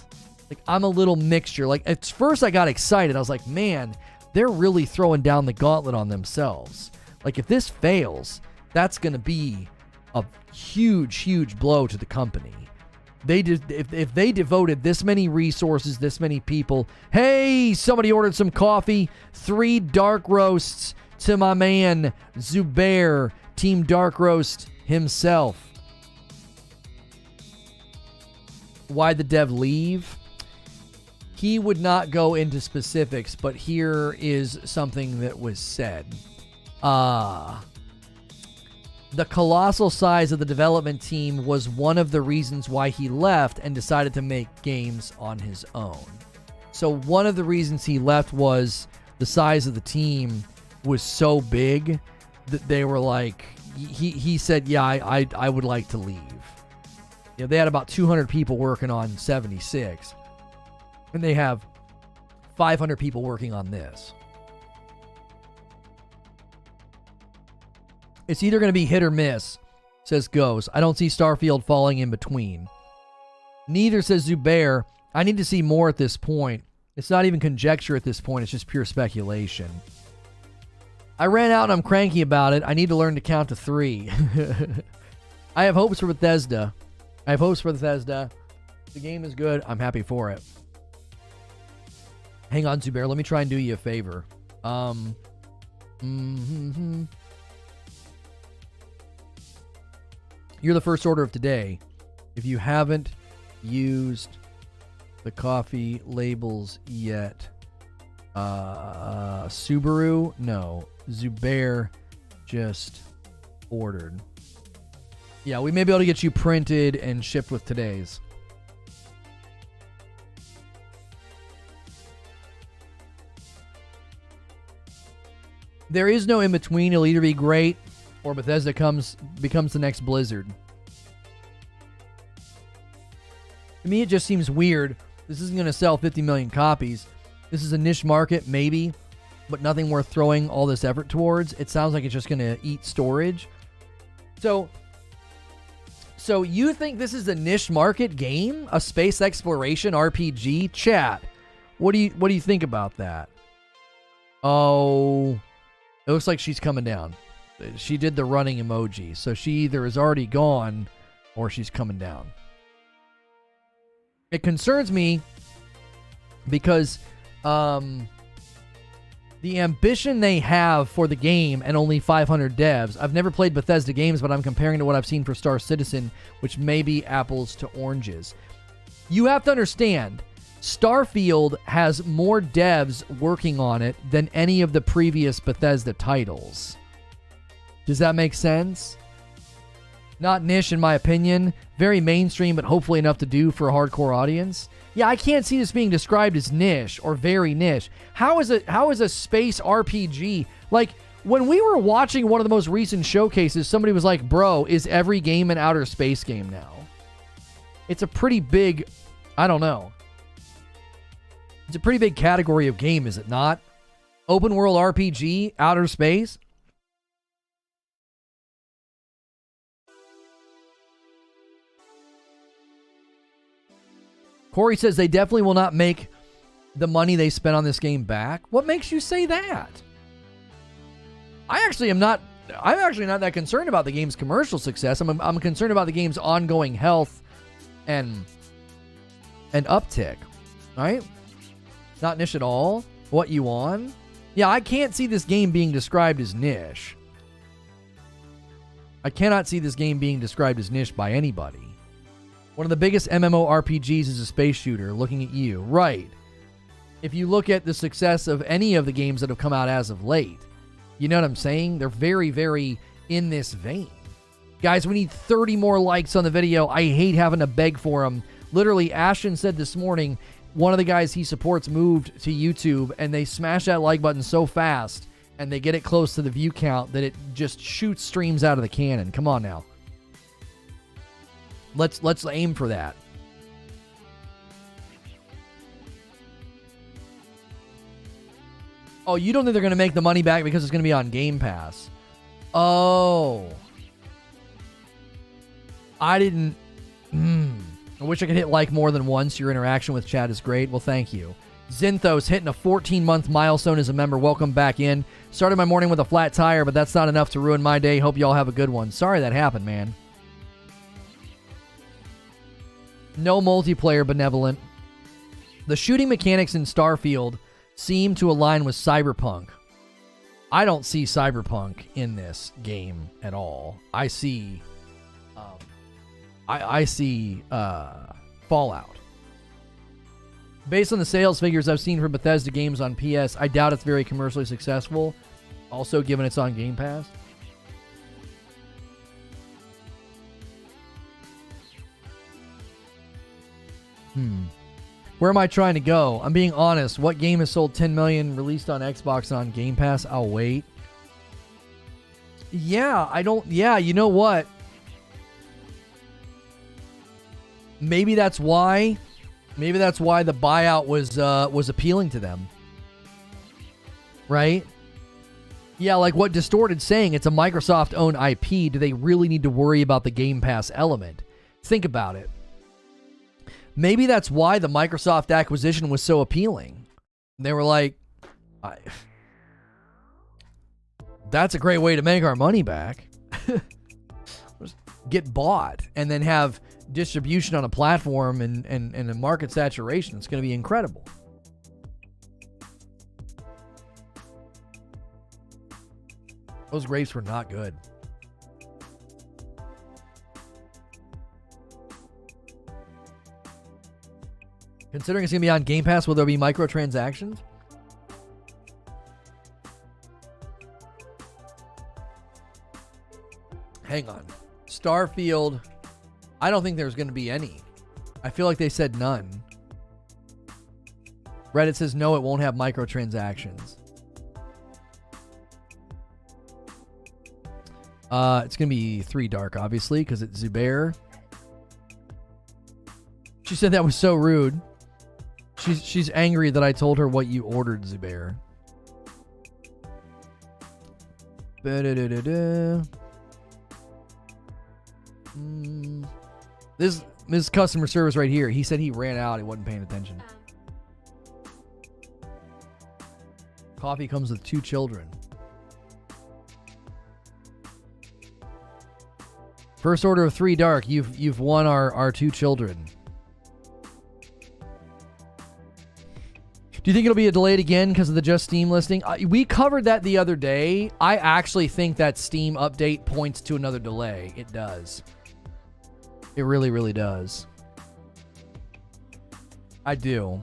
Speaker 1: Like, I'm a little mixture. Like, at first I got excited. I was like, man, they're really throwing down the gauntlet on themselves. Like, if this fails, that's going to be a huge, huge blow to the company. If they devoted this many resources, this many people, hey, somebody ordered some coffee, 3 dark roasts to my man, Zubair, Team Dark Roast himself. Why'd the dev leave? He would not go into specifics, but here is something that was said. The colossal size of the development team was one of the reasons why he left and decided to make games on his own. So one of the reasons he left was the size of the team was so big that they were like, he said, yeah, I would like to leave. You know, they had about 200 people working on 76. And they have 500 people working on this. It's either going to be hit or miss, says Ghost. I don't see Starfield falling in between. Neither, says Zubair. I need to see more at this point. It's not even conjecture at this point. It's just pure speculation. I ran out and I'm cranky about it. I need to learn to count to 3. I have hopes for Bethesda. The game is good. I'm happy for it. Hang on, Zubair. Let me try and do you a favor. You're the first order of today. If you haven't used the coffee labels yet, Subaru, no. Zubair just ordered. Yeah, we may be able to get you printed and shipped with today's. There is no in between. It'll either be great or Bethesda becomes the next Blizzard. To me, it just seems weird. This isn't going to sell 50 million copies. This is a niche market, maybe, but nothing worth throwing all this effort towards. It sounds like it's just going to eat storage. So you think this is a niche market game? A space exploration RPG? Chat. What do you think about that? Oh, it looks like she's coming down. She did the running emoji. So she either is already gone or she's coming down. It concerns me because the ambition they have for the game and only 500 devs. I've never played Bethesda games, but I'm comparing to what I've seen for Star Citizen, which may be apples to oranges. You have to understand, Starfield has more devs working on it than any of the previous Bethesda titles. Does that make sense? Not niche in my opinion. Very mainstream, but hopefully enough to do for a hardcore audience. Yeah, I can't see this being described as niche or very niche. How is a space RPG? Like, when we were watching one of the most recent showcases, somebody was like, bro, is every game an outer space game now? It's a pretty big, I don't know. It's a pretty big category of game, is it not? Open world RPG, outer space? Corey says they definitely will not make the money they spent on this game back. What makes you say that? I'm actually not that concerned about the game's commercial success. I'm concerned about the game's ongoing health and uptick. Right? Not niche at all. What you on? Yeah, I can't see this game being described as niche. I cannot see this game being described as niche by anybody. One of the biggest MMORPGs is a space shooter, looking at you. Right. If you look at the success of any of the games that have come out as of late, you know what I'm saying? They're very, very in this vein. Guys, we need 30 more likes on the video. I hate having to beg for them. Literally, Ashton said this morning, one of the guys he supports moved to YouTube, and they smash that like button so fast, and they get it close to the view count that it just shoots streams out of the cannon. Come on now. Let's aim for that. Oh, you don't think they're going to make the money back because it's going to be on Game Pass? Oh. I didn't... I wish I could hit like more than once. Your interaction with chat is great. Well, thank you. Zinthos hitting a 14-month milestone as a member. Welcome back in. Started my morning with a flat tire, but that's not enough to ruin my day. Hope y'all have a good one. Sorry that happened, man. No multiplayer benevolent. The shooting mechanics in Starfield seem to align with Cyberpunk. I don't see Cyberpunk in this game at all. I see Fallout. Based on the sales figures I've seen for Bethesda games on PS, I doubt it's very commercially successful. Also, given it's on Game Pass. Where am I trying to go? I'm being honest. What game has sold 10 million, released on Xbox and on Game Pass? I'll wait. Yeah, you know what? maybe that's why the buyout was appealing to them. Right? Yeah, like what Distorted's saying, it's a Microsoft-owned IP. Do they really need to worry about the Game Pass element? Think about it. Maybe that's why the Microsoft acquisition was so appealing. They were like, that's a great way to make our money back. Get bought and then have distribution on a platform and a market saturation. It's going to be incredible. Those grapes were not good. Considering it's going to be on Game Pass, will there be microtransactions? Hang on. Starfield, I don't think there's going to be any. I feel like they said none. Reddit says no, it won't have microtransactions. It's going to be 3 dark, obviously, because it's Zubair. She said that was so rude. She's angry that I told her what you ordered, Zubair. This customer service right here. He said he ran out. He wasn't paying attention. Coffee comes with 2 children. First order of 3 dark. You've won our 2 children. Do you think it'll be delayed again because of the just Steam listing? We covered that the other day. I actually think that Steam update points to another delay. It does. It really, really does. I do.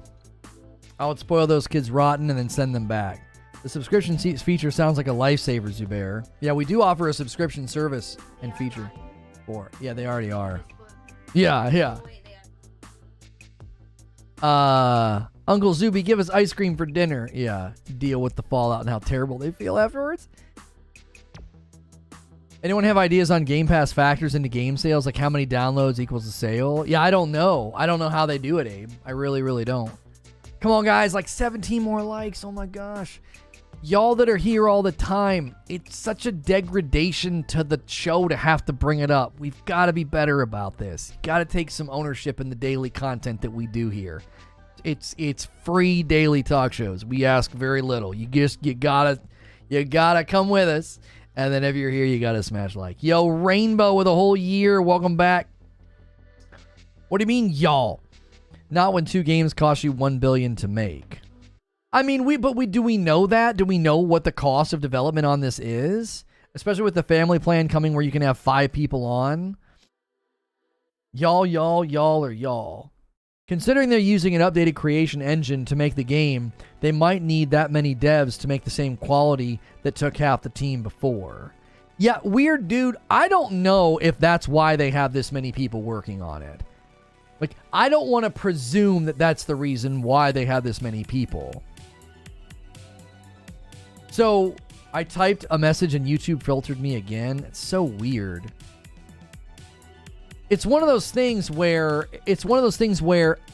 Speaker 1: I would spoil those kids rotten and then send them back. The subscription feature sounds like a lifesaver, Zubair. Yeah, we do offer a subscription service and feature. Yeah, they already are. Yeah. Uncle Zuby, give us ice cream for dinner. Yeah, deal with the fallout and how terrible they feel afterwards. Anyone have ideas on Game Pass factors into game sales? Like how many downloads equals a sale? Yeah, I don't know. I don't know how they do it, Abe. I really, really don't. Come on, guys. Like 17 more likes. Oh, my gosh. Y'all that are here all the time, it's such a degradation to the show to have to bring it up. We've got to be better about this. Got to take some ownership in the daily content that we do here. It's free daily talk shows. We ask very little. You gotta come with us. And then if you're here, you gotta smash like. Yo, Rainbow with a whole year. Welcome back. What do you mean, y'all? Not when 2 games cost you $1 billion to make. I mean, do we know that? Do we know what the cost of development on this is? Especially with the family plan coming where you can have 5 people on. Y'all, or y'all. Considering they're using an updated creation engine to make the game, they might need that many devs to make the same quality that took half the team before. Yeah, weird dude. I don't know if that's why they have this many people working on it. Like, I don't want to presume that that's the reason why they have this many people. So, I typed a message and YouTube filtered me again. It's so weird. It's one of those things where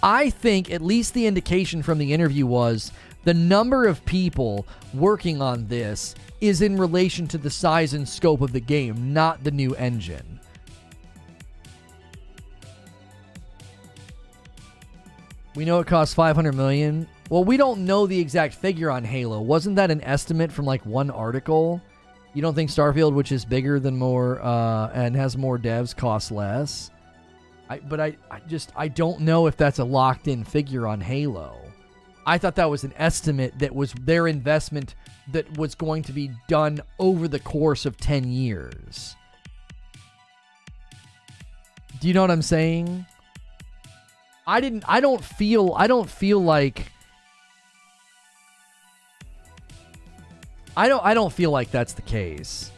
Speaker 1: I think at least the indication from the interview was the number of people working on this is in relation to the size and scope of the game, not the new engine. We know it costs $500 million. Well, we don't know the exact figure on Halo. Wasn't that an estimate from like one article? You don't think Starfield, which is bigger than more and has more devs, costs less? I don't know if that's a locked-in figure on Halo. I thought that was an estimate that was their investment that was going to be done over the course of 10 years. Do you know what I'm saying? I don't feel like that's the case.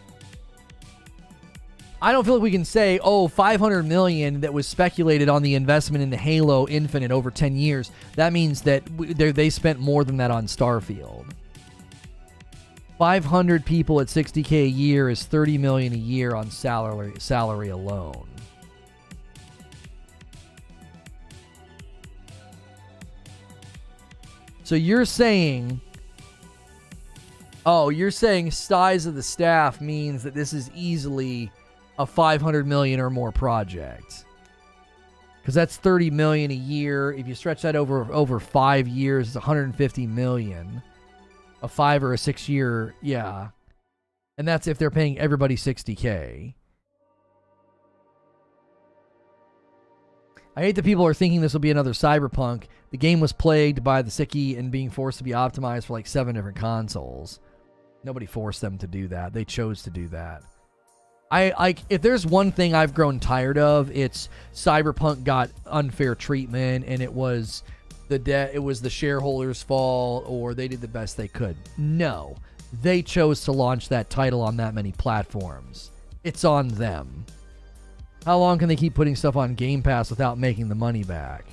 Speaker 1: I don't feel like we can say, $500 million that was speculated on the investment into Halo Infinite over 10 years. That means that they spent more than that on Starfield. 500 people at $60K a year is $30 million a year on salary alone. So you're saying, you're saying size of the staff means that this is easily a 500 million or more project. Because that's 30 million a year. If you stretch that over 5 years, it's 150 million. A 5 or a 6 year, yeah. And that's if they're paying everybody $60K. I hate that people are thinking this will be another Cyberpunk. The game was plagued by the sickie and being forced to be optimized for like 7 different consoles. Nobody forced them to do that. They chose to do that. If there's one thing I've grown tired of, it's Cyberpunk got unfair treatment and it was the shareholders' fault or they did the best they could. No. They chose to launch that title on that many platforms. It's on them. How long can they keep putting stuff on Game Pass without making the money back?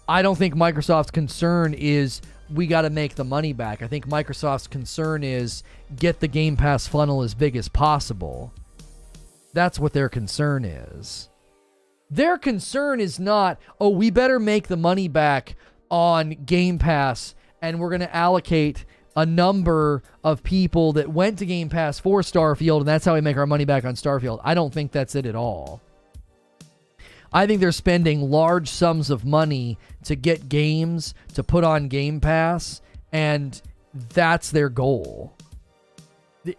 Speaker 1: I don't think Microsoft's concern is we got to make the money back. I think Microsoft's concern is get the Game Pass funnel as big as possible. That's what their concern is. Their concern is not, we better make the money back on Game Pass and we're going to allocate a number of people that went to Game Pass for Starfield, and that's how we make our money back on Starfield. I don't think that's it at all. I think they're spending large sums of money to get games to put on Game Pass, and that's their goal,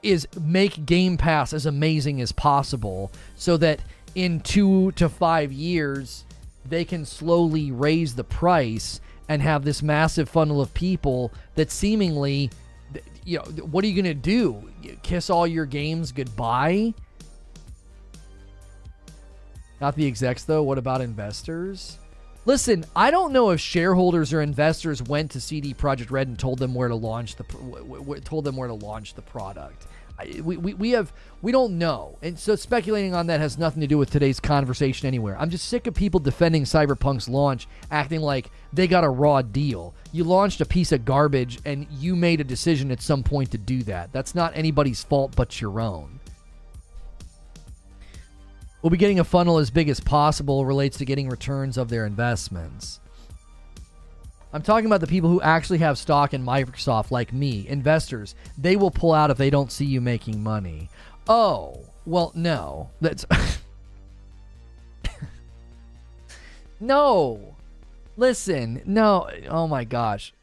Speaker 1: is make Game Pass as amazing as possible so that in 2 to 5 years, they can slowly raise the price and have this massive funnel of people that seemingly, what are you going to do? Kiss all your games goodbye? Not the execs, though. What about investors? Listen, I don't know if shareholders or investors went to CD Projekt Red and told them where to launch the product. We don't know, and so speculating on that has nothing to do with today's conversation anywhere. I'm just sick of people defending Cyberpunk's launch, acting like they got a raw deal. You launched a piece of garbage, and you made a decision at some point to do that. That's not anybody's fault but your own. We'll be getting a funnel as big as possible relates to getting returns of their investments. I'm talking about the people who actually have stock in Microsoft, like me, investors. They will pull out if they don't see you making money. Oh, well, no. That's... No. Listen, no. Oh, my gosh.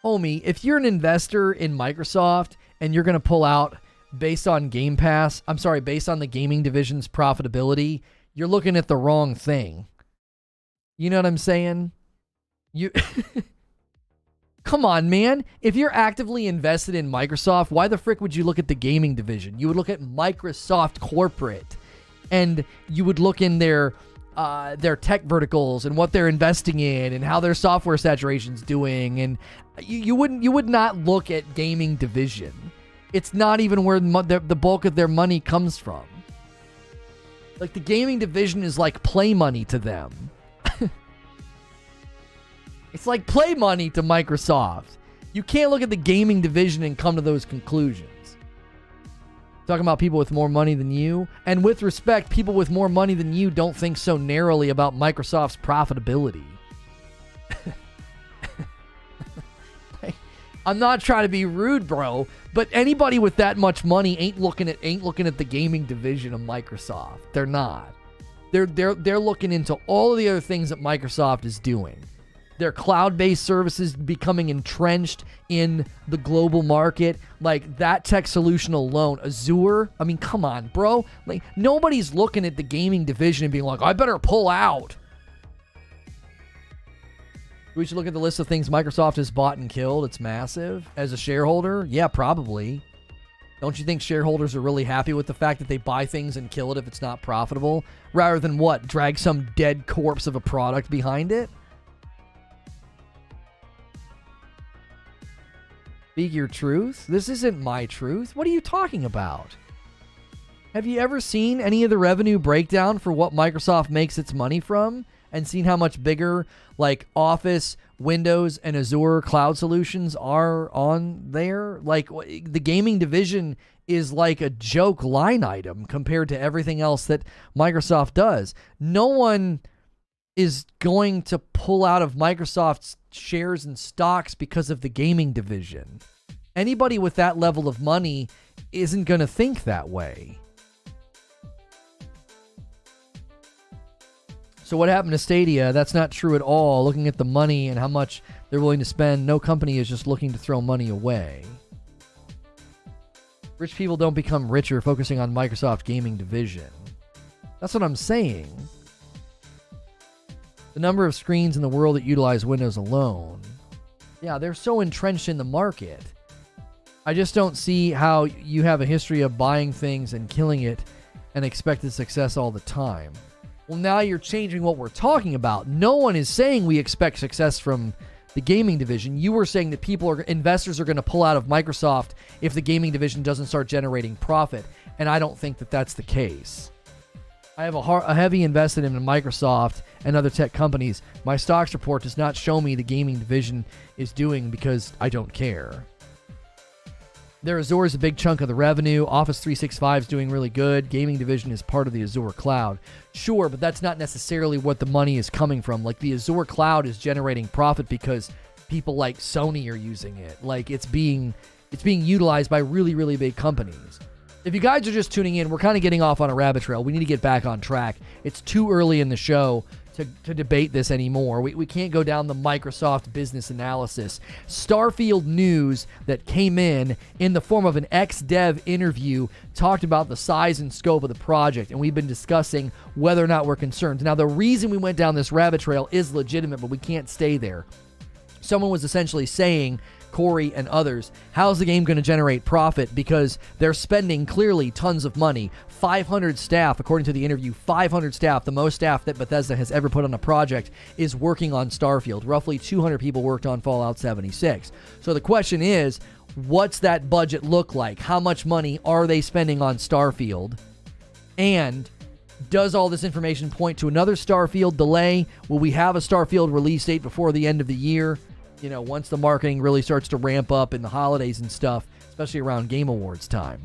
Speaker 1: Homie, if you're an investor in Microsoft and you're going to pull out based on Game Pass, based on the gaming division's profitability, you're looking at the wrong thing. You know what I'm saying? You... Come on, man. If you're actively invested in Microsoft, why the frick would you look at the gaming division? You would look at Microsoft corporate, and you would look in their tech verticals and what they're investing in and how their software saturation's doing, and you would not look at gaming division. It's not even where the bulk of their money comes from. Like, the gaming division is like play money to them. It's like play money to Microsoft. You can't look at the gaming division and come to those conclusions. Talking about people with more money than you. And with respect, people with more money than you don't think so narrowly about Microsoft's profitability. I'm not trying to be rude, bro, but anybody with that much money ain't looking at the gaming division of Microsoft. They're not. They're looking into all of the other things that Microsoft is doing. Their cloud-based services becoming entrenched in the global market. Like, that tech solution alone, Azure. I mean, come on, bro. Like, nobody's looking at the gaming division and being like, I better pull out. We should look at the list of things Microsoft has bought and killed. It's massive. As a shareholder, yeah, probably. Don't you think shareholders are really happy with the fact that they buy things and kill it if it's not profitable? Rather than what? Drag some dead corpse of a product behind it? Speak your truth? This isn't my truth. What are you talking about? Have you ever seen any of the revenue breakdown for what Microsoft makes its money from? And seen how much bigger, like, Office, Windows, and Azure cloud solutions are on there? Like, the gaming division is like a joke line item compared to everything else that Microsoft does. No one is going to pull out of Microsoft's shares and stocks because of the gaming division. Anybody with that level of money isn't going to think that way. So what happened to Stadia? That's not true at all. Looking at the money and how much they're willing to spend, no company is just looking to throw money away. Rich people don't become richer focusing on Microsoft gaming division. That's what I'm saying. The number of screens in the world that utilize Windows alone. Yeah, they're so entrenched in the market. I just don't see how you have a history of buying things and killing it and expected success all the time. Well, now you're changing what we're talking about. No one is saying we expect success from the gaming division. You were saying that investors are going to pull out of Microsoft if the gaming division doesn't start generating profit. And I don't think that that's the case. I have a heavy investment in Microsoft and other tech companies. My stocks report does not show me the gaming division is doing because I don't care. Their Azure is a big chunk of the revenue. Office 365 is doing really good. Gaming division is part of the Azure cloud. Sure, but that's not necessarily what the money is coming from. Like the Azure cloud is generating profit because people like Sony are using it. Like it's being utilized by really, really big companies. If you guys are just tuning in, we're kind of getting off on a rabbit trail. We need to get back on track. It's too early in the show to debate this anymore. We can't go down the Microsoft business analysis. Starfield news that came in the form of an ex-dev interview talked about the size and scope of the project, and we've been discussing whether or not we're concerned. Now, the reason we went down this rabbit trail is legitimate, but we can't stay there. Someone was essentially saying, Corey and others, how's the game going to generate profit? Because they're spending clearly tons of money. 500 staff, according to the interview, 500 staff, the most staff that Bethesda has ever put on a project, is working on Starfield. Roughly 200 people worked on Fallout 76. So the question is, what's that budget look like? How much money are they spending on Starfield? And does all this information point to another Starfield delay? Will we have a Starfield release date before the end of the year? You know, once the marketing really starts to ramp up in the holidays and stuff, especially around Game Awards time.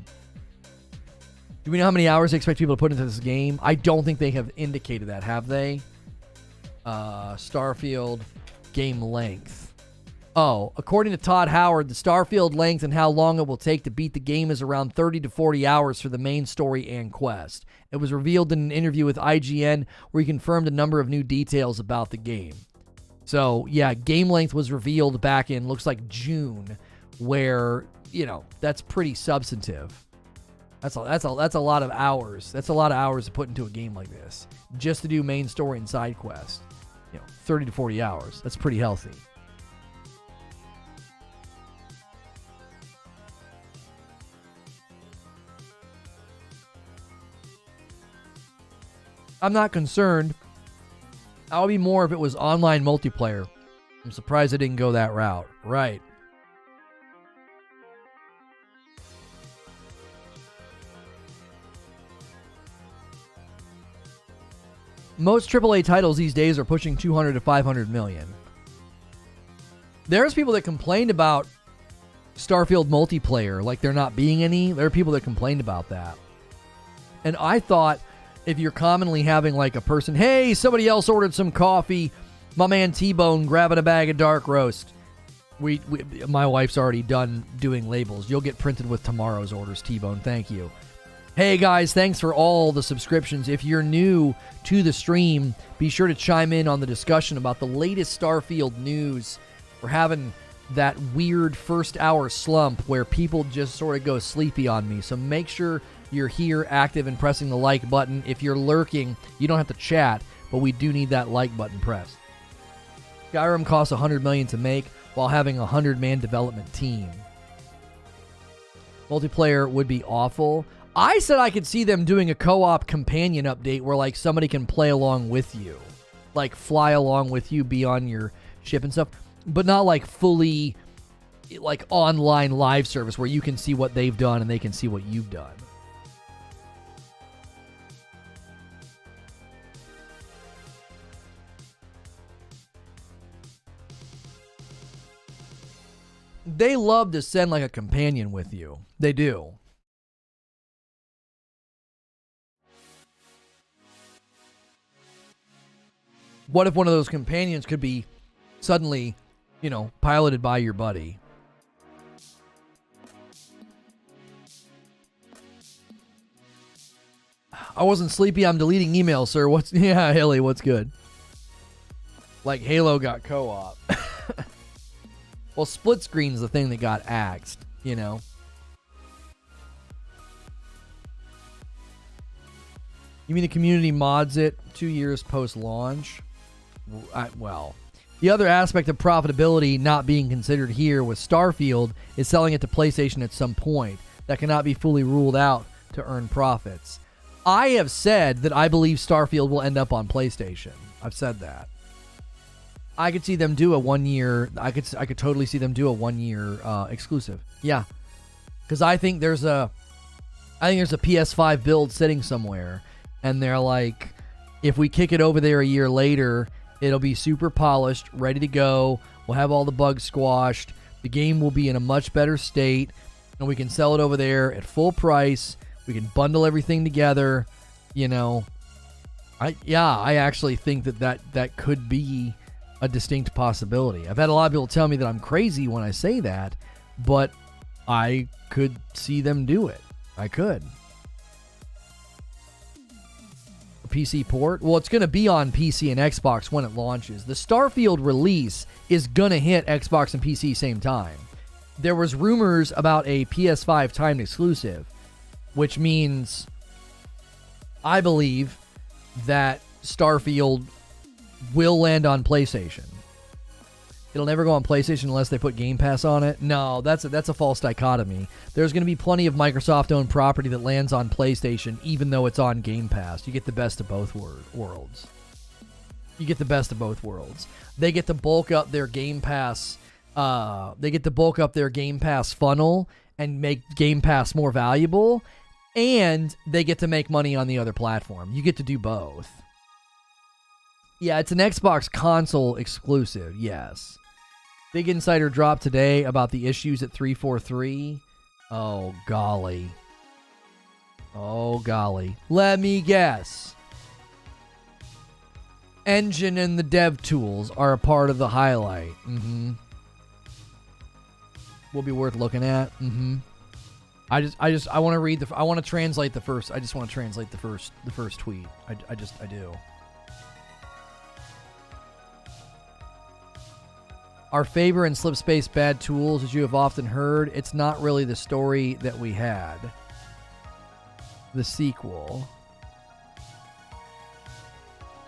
Speaker 1: Do we know how many hours they expect people to put into this game? I don't think they have indicated that, have they? Starfield game length. Oh, according to Todd Howard, the Starfield length and how long it will take to beat the game is around 30 to 40 hours for the main story and quest. It was revealed in an interview with IGN where he confirmed a number of new details about the game. So, yeah, game length was revealed back in, looks like June, where, you know, that's pretty substantive. That's a lot of hours. That's a lot of hours to put into a game like this. Just to do main story and side quest. You know, 30 to 40 hours. That's pretty healthy. I'm not concerned. I would be more if it was online multiplayer. I'm surprised I didn't go that route. Right. Most AAA titles these days are pushing 200 to 500 million. There's people that complained about Starfield multiplayer, like there not being any. There are people that complained about that. And I thought, if you're commonly having like a person, hey, somebody else ordered some coffee, my man T-Bone grabbing a bag of dark roast. My wife's already done doing labels. You'll get printed with tomorrow's orders, T-Bone. Thank you. Hey guys, thanks for all the subscriptions. If you're new to the stream, be sure to chime in on the discussion about the latest Starfield news. We're having that weird first hour slump where people just sort of go sleepy on me. So make sure you're here active and pressing the like button. If you're lurking, you don't have to chat, but we do need that like button pressed. Skyrim costs $100 million to make while having a 100-man development team. Multiplayer would be awful. I said I could see them doing a co-op companion update where like somebody can play along with you. Like fly along with you, be on your ship and stuff. But not like fully like online live service where you can see what they've done and they can see what you've done. They love to send like a companion with you. They do. What if one of those companions could be suddenly, piloted by your buddy? I wasn't sleepy. I'm deleting emails, sir. Yeah, Haley, what's good? Like Halo got co-op. Well, split screen's the thing that got axed, You mean the community mods it 2 years post-launch? Well, the other aspect of profitability not being considered here with Starfield is selling it to PlayStation at some point. That cannot be fully ruled out to earn profits. I have said that I believe Starfield will end up on PlayStation. I've said that. I could see them do a 1 year. I could totally see them do a 1 year exclusive. Yeah, because I think there's a PS5 build sitting somewhere, and they're like, if we kick it over there a year later, it'll be super polished, ready to go. We'll have all the bugs squashed. The game will be in a much better state, and we can sell it over there at full price. We can bundle everything together. I actually think that could be a distinct possibility. I've had a lot of people tell me that I'm crazy when I say that, but I could see them do it. I could. A PC port? Well, it's going to be on PC and Xbox when it launches. The Starfield release is going to hit Xbox and PC same time. There was rumors about a PS5 timed exclusive, which means I believe that Starfield will land on PlayStation. It'll never go on PlayStation unless they put Game Pass on it. No, that's a false dichotomy. There's going to be plenty of Microsoft-owned property that lands on PlayStation, even though it's on Game Pass. You get the best of both worlds. You get the best of both worlds. They get to bulk up their Game Pass. They get to bulk up their Game Pass funnel and make Game Pass more valuable, and they get to make money on the other platform. You get to do both. Yeah, it's an Xbox console exclusive, yes. Big insider drop today about the issues at 343. Oh, golly. Oh, golly. Let me guess. Engine and the dev tools are a part of the highlight. Will be worth looking at. I want to read I want to translate the first. I just want to translate the first tweet. I do. Our favor in Slipspace bad tools, as you have often heard, it's not really the story that we had. The sequel.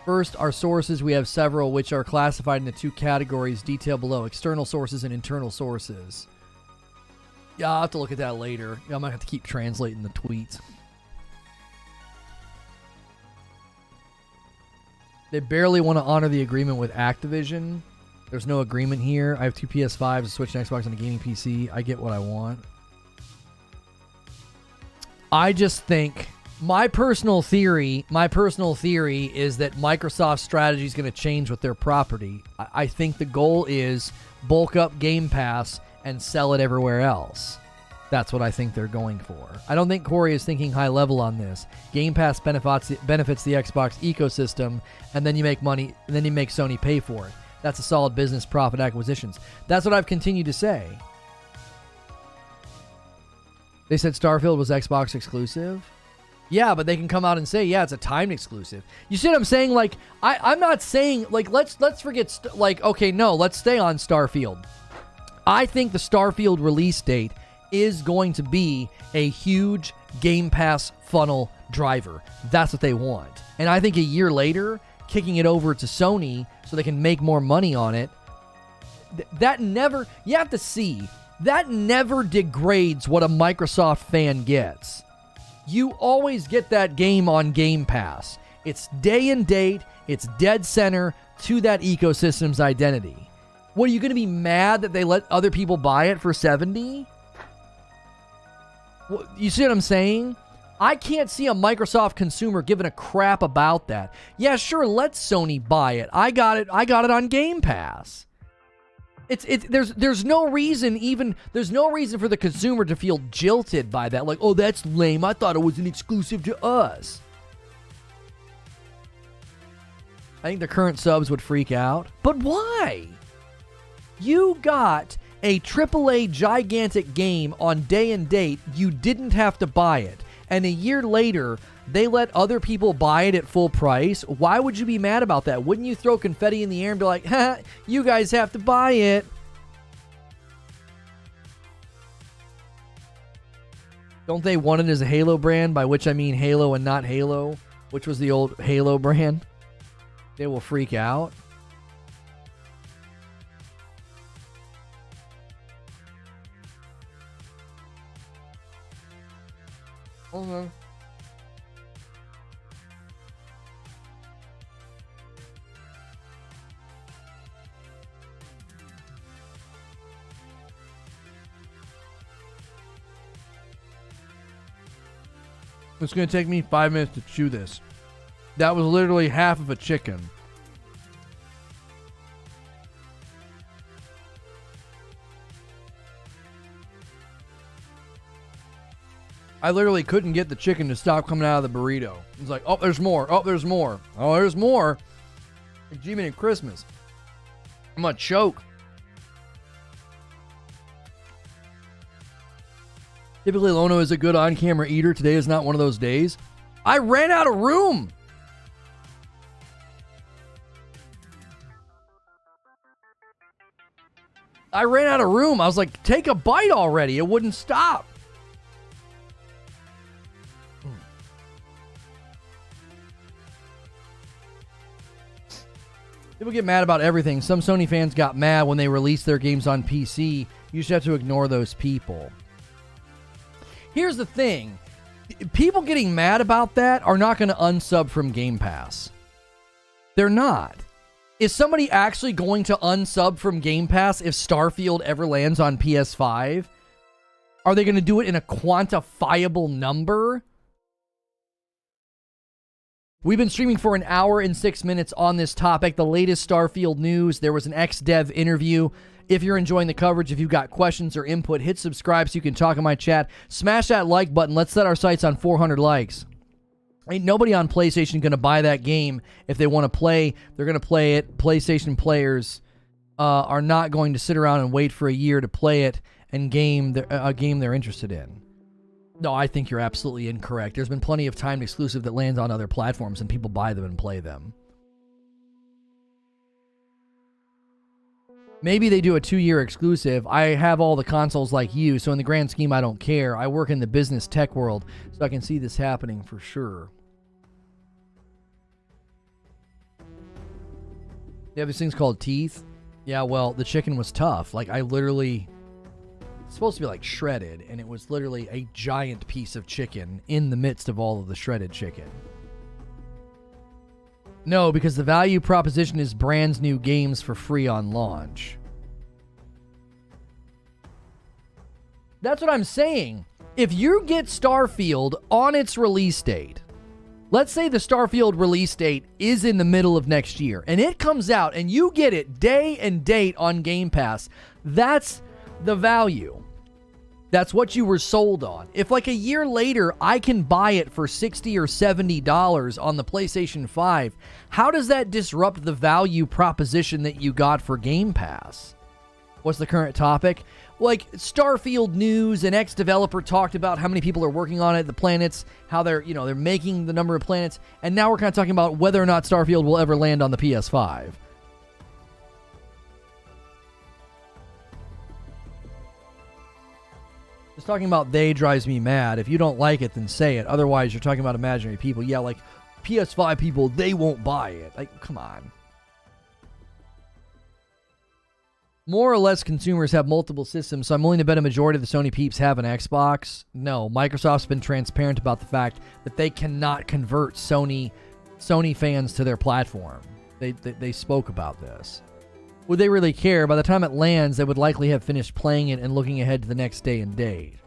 Speaker 1: First, our sources. We have several which are classified into two categories, detailed below: external sources and internal sources. Yeah, I'll have to look at that later. I might have to keep translating the tweets. They barely want to honor the agreement with Activision. There's no agreement here. I have two PS5s, a Switch, and Xbox, and a gaming PC. I get what I want. I just think my personal theory is that Microsoft's strategy is going to change with their property. I think the goal is bulk up Game Pass and sell it everywhere else. That's what I think they're going for. I don't think Corey is thinking high level on this. Game Pass benefits the Xbox ecosystem, and then you make money, and then you make Sony pay for it. That's a solid business profit acquisitions. That's what I've continued to say. They said Starfield was Xbox exclusive. Yeah, but they can come out and say, yeah, it's a timed exclusive. You see what I'm saying? Like, I'm not saying, like, let's forget, okay, no, let's stay on Starfield. I think the Starfield release date is going to be a huge Game Pass funnel driver. That's what they want. And I think a year later, kicking it over to Sony so they can make more money on it, you have to see, that never degrades what a Microsoft fan gets. You always get that game on Game Pass. It's day and date, it's dead center to that ecosystem's identity. What, are you going to be mad that they let other people buy it for $70? Well, you see what I'm saying? I can't see a Microsoft consumer giving a crap about that. Yeah, sure, let Sony buy it. I got it on Game Pass. There's no reason for the consumer to feel jilted by that. Like, oh, that's lame. I thought it was an exclusive to us. I think the current subs would freak out. But why? You got a AAA gigantic game on day and date. You didn't have to buy it. And a year later, they let other people buy it at full price. Why would you be mad about that? Wouldn't you throw confetti in the air and be like, ha, you guys have to buy it? Don't they want it as a Halo brand, by which I mean Halo and not Halo, which was the old Halo brand? They will freak out. Okay. It's going to take me 5 minutes to chew this. That was literally half of a chicken. I literally couldn't get the chicken to stop coming out of the burrito. It's like, oh, there's more. Oh, there's more. Oh, there's more. Like Jimmy at Christmas. I'm going to choke. Typically, Lono is a good on-camera eater. Today is not one of those days. I ran out of room. I was like, take a bite already. It wouldn't stop. People get mad about everything. Some Sony fans got mad when they released their games on PC. You just have to ignore those people. Here's the thing. People getting mad about that are not going to unsub from Game Pass. They're not. Is somebody actually going to unsub from Game Pass if Starfield ever lands on PS5? Are they going to do it in a quantifiable number? We've been streaming for an hour and 6 minutes on this topic. The latest Starfield news. There was an ex-dev interview. If you're enjoying the coverage, if you've got questions or input, hit subscribe so you can talk in my chat. Smash that like button. Let's set our sights on 400 likes. Ain't nobody on PlayStation going to buy that game if they want to play. They're going to play it. PlayStation players are not going to sit around and wait for a year to play it and game a game they're interested in. No, I think you're absolutely incorrect. There's been plenty of timed exclusive that lands on other platforms and people buy them and play them. Maybe they do a 2-year exclusive. I have all the consoles like you, so in the grand scheme, I don't care. I work in the business tech world, so I can see this happening for sure. They have these things called teeth. Yeah, well, the chicken was tough. Like, I literally... It's supposed to be, like, shredded, and it was literally a giant piece of chicken in the midst of all of the shredded chicken. No, because the value proposition is brands new games for free on launch. That's what I'm saying. If you get Starfield on its release date, let's say the Starfield release date is in the middle of next year, and it comes out and you get it day and date on Game Pass, that's the value. That's what you were sold on. If like a year later, I can buy it for $60 or $70 on the PlayStation 5, how does that disrupt the value proposition that you got for Game Pass? What's the current topic? Like Starfield news, an ex-developer talked about how many people are working on it, the planets, how they're making the number of planets, and now we're kind of talking about whether or not Starfield will ever land on the PS5. Just talking about they drives me mad. If you don't like it, then say it. Otherwise, you're talking about imaginary people. Yeah, like PS5 people, they won't buy it. Like, come on. More or less consumers have multiple systems, so I'm willing to bet a majority of the Sony peeps have an Xbox. No, Microsoft's been transparent about the fact that they cannot convert Sony fans to their platform. They spoke about this. Would they really care? By the time it lands, they would likely have finished playing it and looking ahead to the next day and date.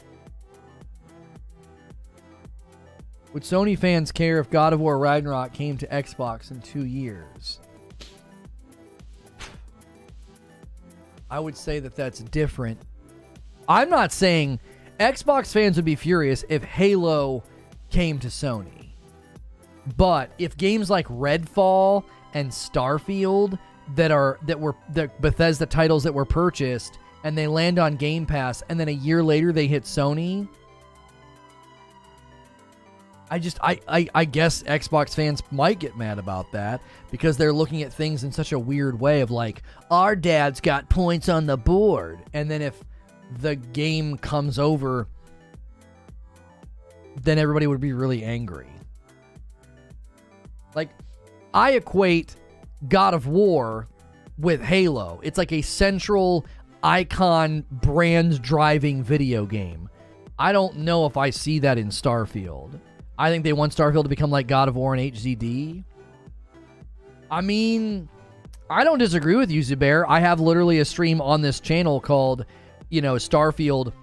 Speaker 1: Would Sony fans care if God of War Ragnarok came to Xbox in 2 years? I would say that that's different. I'm not saying Xbox fans would be furious if Halo came to Sony. But if games like Redfall and Starfield that were the Bethesda titles that were purchased, and they land on Game Pass, and then a year later they hit Sony. I guess Xbox fans might get mad about that because they're looking at things in such a weird way of like, our dad's got points on the board. And then if the game comes over, then everybody would be really angry. Like, I equate God of War with Halo. It's like a central icon brand driving video game. I don't know if I see that in Starfield. I think they want Starfield to become like God of War in HZD. I mean, I don't disagree with you, Zubair. I have literally a stream on this channel called, Starfield,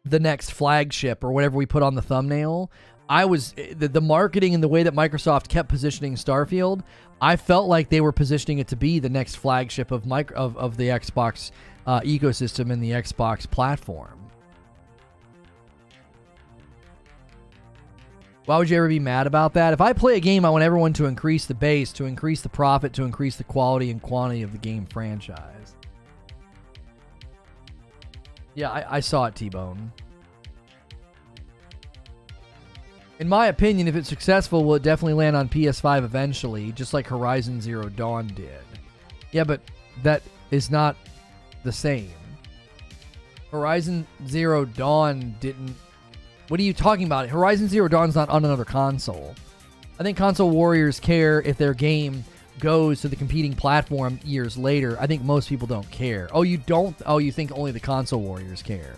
Speaker 1: the next flagship, or whatever we put on the thumbnail. The marketing and the way that Microsoft kept positioning Starfield, I felt like they were positioning it to be the next flagship of the Xbox ecosystem and the Xbox platform. Why would you ever be mad about that? If I play a game, I want everyone to increase the base, to increase the profit, to increase the quality and quantity of the game franchise. Yeah, I saw it, T-Bone. In my opinion, if it's successful, will it definitely land on PS5 eventually, just like Horizon Zero Dawn did. Yeah, but that is not the same. Horizon Zero Dawn didn't... What are you talking about? Horizon Zero Dawn's not on another console. I think console warriors care if their game goes to the competing platform years later. I think most people don't care. Oh, you don't? Oh, you think only the console warriors care.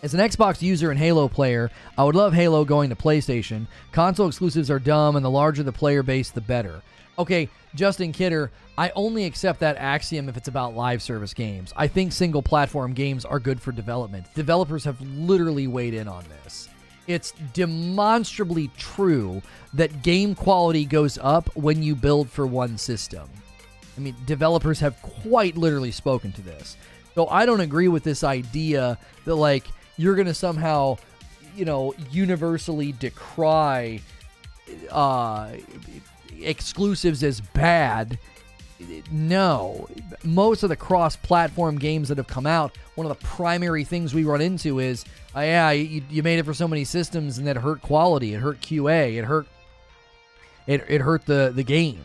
Speaker 1: As an Xbox user and Halo player, I would love Halo going to PlayStation. Console exclusives are dumb, and the larger the player base, the better. Okay, Justin Kidder, I only accept that axiom if it's about live service games. I think single platform games are good for development. Developers have literally weighed in on this. It's demonstrably true that game quality goes up when you build for one system. I mean, developers have quite literally spoken to this. So I don't agree with this idea that, like, you're going to somehow, universally decry exclusives as bad. No. Most of the cross-platform games that have come out, one of the primary things we run into is, you made it for so many systems and that hurt quality, it hurt QA, it hurt the game.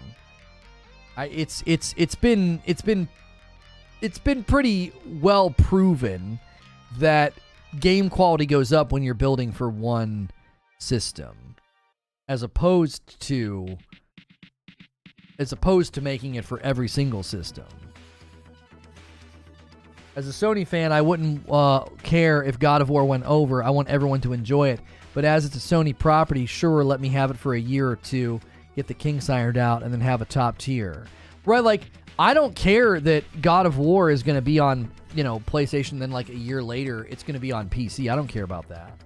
Speaker 1: It's been pretty well proven that game quality goes up when you're building for one system, as opposed to making it for every single system. As a Sony fan, I wouldn't care if God of War went over. I want everyone to enjoy it. But as it's a Sony property, sure, let me have it for a year or two, get the kinks ironed out, and then have a top tier. Right, like, I don't care that God of War is going to be on, PlayStation, then like a year later, it's going to be on PC. I don't care about that.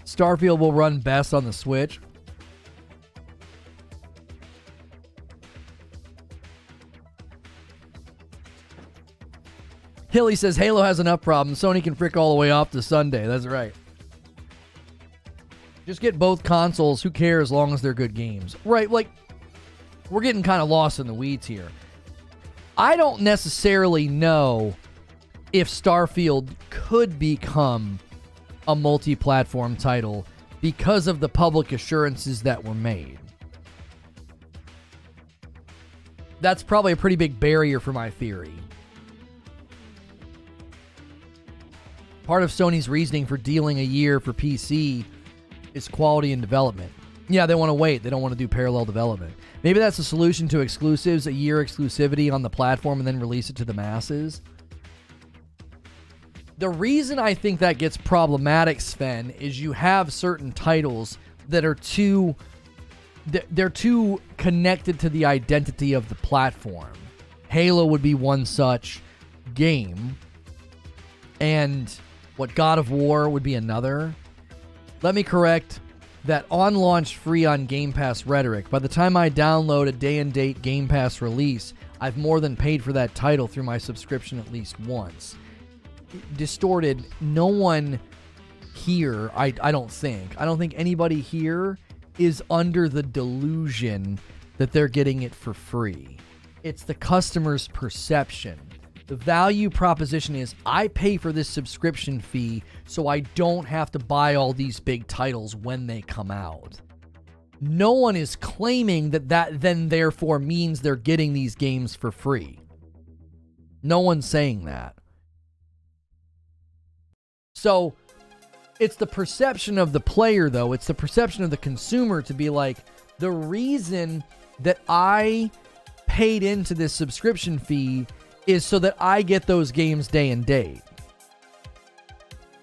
Speaker 1: Starfield will run best on the Switch. Hilly says Halo has enough problems. Sony can frick all the way off to Sunday. That's right. Just get both consoles. Who cares as long as they're good games? Right, like, we're getting kind of lost in the weeds here. I don't necessarily know if Starfield could become a multi-platform title because of the public assurances that were made. That's probably a pretty big barrier for my theory. Part of Sony's reasoning for dealing a year for PC is quality and development. Yeah, they want to wait. They don't want to do parallel development. Maybe that's a solution to exclusives, a year exclusivity on the platform and then release it to the masses. The reason I think that gets problematic, Sven, is you have certain titles that are they're too connected to the identity of the platform. Halo would be one such game, and God of War would be another. Let me correct. that on launch free on Game Pass rhetoric. By the time I download a day and date Game Pass release, I've more than paid for that title through my subscription at least once. Distorted, no one here, I don't think anybody here is under the delusion that they're getting it for free. It's the customer's perception. The value proposition is, I pay for this subscription fee so I don't have to buy all these big titles when they come out. No one is claiming that then therefore means they're getting these games for free. No one's saying that. So it's the perception of the player, though. It's the perception of the consumer to be like, the reason that I paid into this subscription fee is so that I get those games day and date.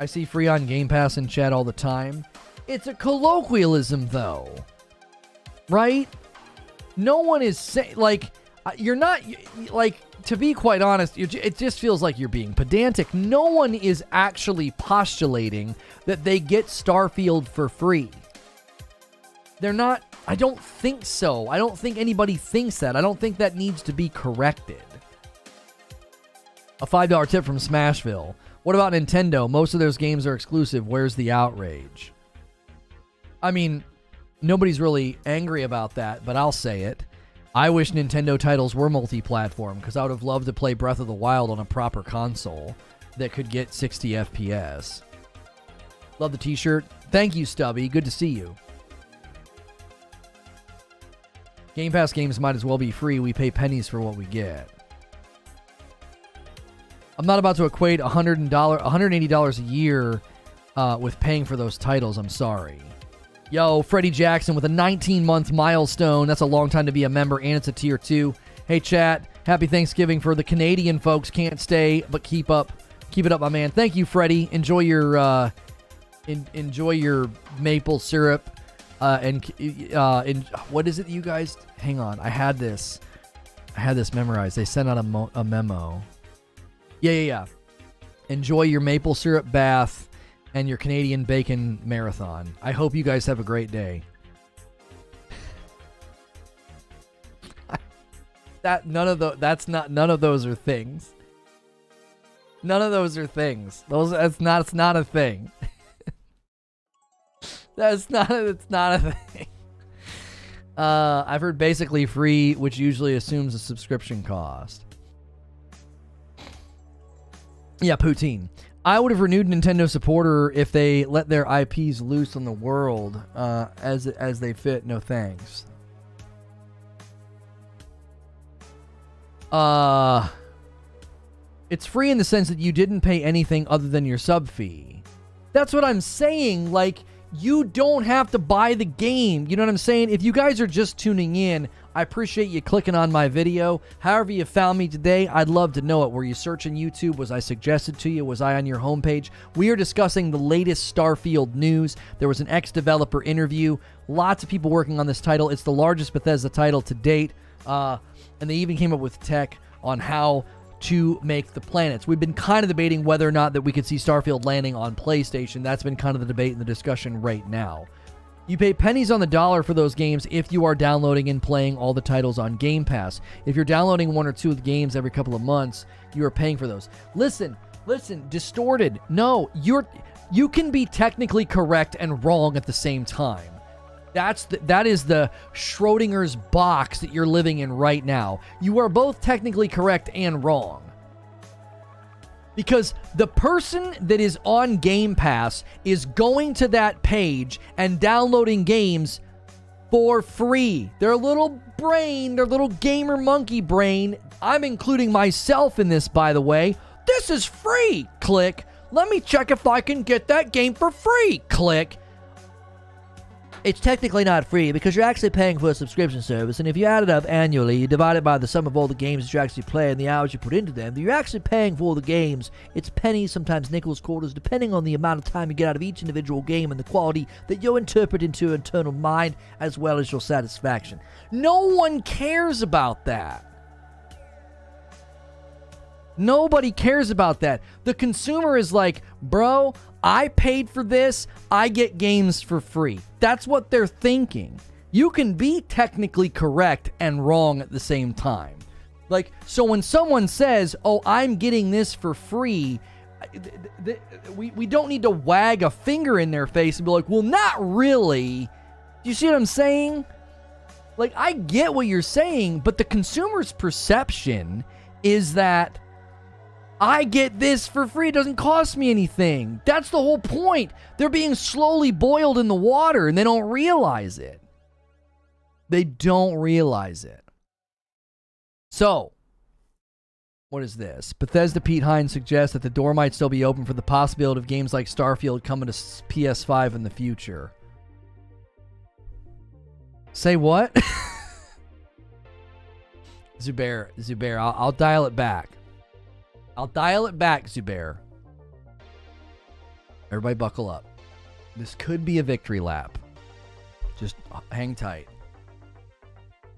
Speaker 1: I see free on Game Pass in chat all the time. It's a colloquialism, though. Right? No one is saying, like, you're not, like, to be quite honest, it just feels like you're being pedantic. No one is actually postulating that they get Starfield for free. They're not, I don't think so. I don't think anybody thinks that. I don't think that needs to be corrected. A $5 tip from Smashville. What about Nintendo? Most of those games are exclusive. Where's the outrage? I mean, nobody's really angry about that, but I'll say it. I wish Nintendo titles were multi-platform, because I would have loved to play Breath of the Wild on a proper console that could get 60 FPS. Love the t-shirt. Thank you, Stubby. Good to see you. Game Pass games might as well be free. We pay pennies for what we get. I'm not about to equate $180 a year with paying for those titles. I'm sorry. Yo, Freddie Jackson with a 19-month milestone. That's a long time to be a member, and it's a tier 2. Hey, chat. Happy Thanksgiving for the Canadian folks. Can't stay, but keep it up, my man. Thank you, Freddie. Enjoy your maple syrup. And what is it, you guys? Hang on. I had this memorized. They sent out a memo. Yeah. Enjoy your maple syrup bath and your Canadian bacon marathon. I hope you guys have a great day. None of those are things. None of those are things. It's not a thing. It's not a thing. I've heard basically free, which usually assumes a subscription cost. Yeah, poutine. I would have renewed Nintendo supporter if they let their IPs loose on the world as they fit. No thanks. It's free in the sense that you didn't pay anything other than your sub fee. That's what I'm saying. Like, you don't have to buy the game. You know what I'm saying? If you guys are just tuning in, I appreciate you clicking on my video. However you found me today, I'd love to know it. Were you searching YouTube? Was I suggested to you? Was I on your homepage? We are discussing the latest Starfield news. There was an ex-developer interview. Lots of people working on this title. It's the largest Bethesda title to date. And they even came up with tech on how to make the planets. We've been kind of debating whether or not that we could see Starfield landing on PlayStation. That's been kind of the debate and the discussion right now. You pay pennies on the dollar for those games if you are downloading and playing all the titles on Game Pass. If you're downloading one or two of the games every couple of months, you are paying for those. Listen, Distorted. No, you can be technically correct and wrong at the same time. That is the Schrodinger's box that you're living in right now. You are both technically correct and wrong. Because the person that is on Game Pass is going to that page and downloading games for free. Their little brain, their little gamer monkey brain, I'm including myself in this, by the way. This is free. Click. Let me check if I can get that game for free. Click. It's technically not free because you're actually paying for a subscription service, and if you add it up annually, you divide it by the sum of all the games that you actually play and the hours you put into them, you're actually paying for the games. It's pennies, sometimes nickels, quarters, depending on the amount of time you get out of each individual game and the quality that you interpret into your internal mind, as well as your satisfaction. No one cares about that. Nobody cares about that. The consumer is like, bro, I paid for this. I get games for free. That's what they're thinking. You can be technically correct and wrong at the same time. Like, so when someone says, oh, I'm getting this for free, we don't need to wag a finger in their face and be like, well, not really. Do you see what I'm saying? Like, I get what you're saying, but the consumer's perception is that I get this for free. It doesn't cost me anything. That's the whole point. They're being slowly boiled in the water, and they don't realize it. They don't realize it. So, what is this? Bethesda Pete Heinz suggests that the door might still be open for the possibility of games like Starfield coming to PS5 in the future. Say what? Zubair, I'll dial it back. Zubair. Everybody buckle up. This could be a victory lap. Just hang tight.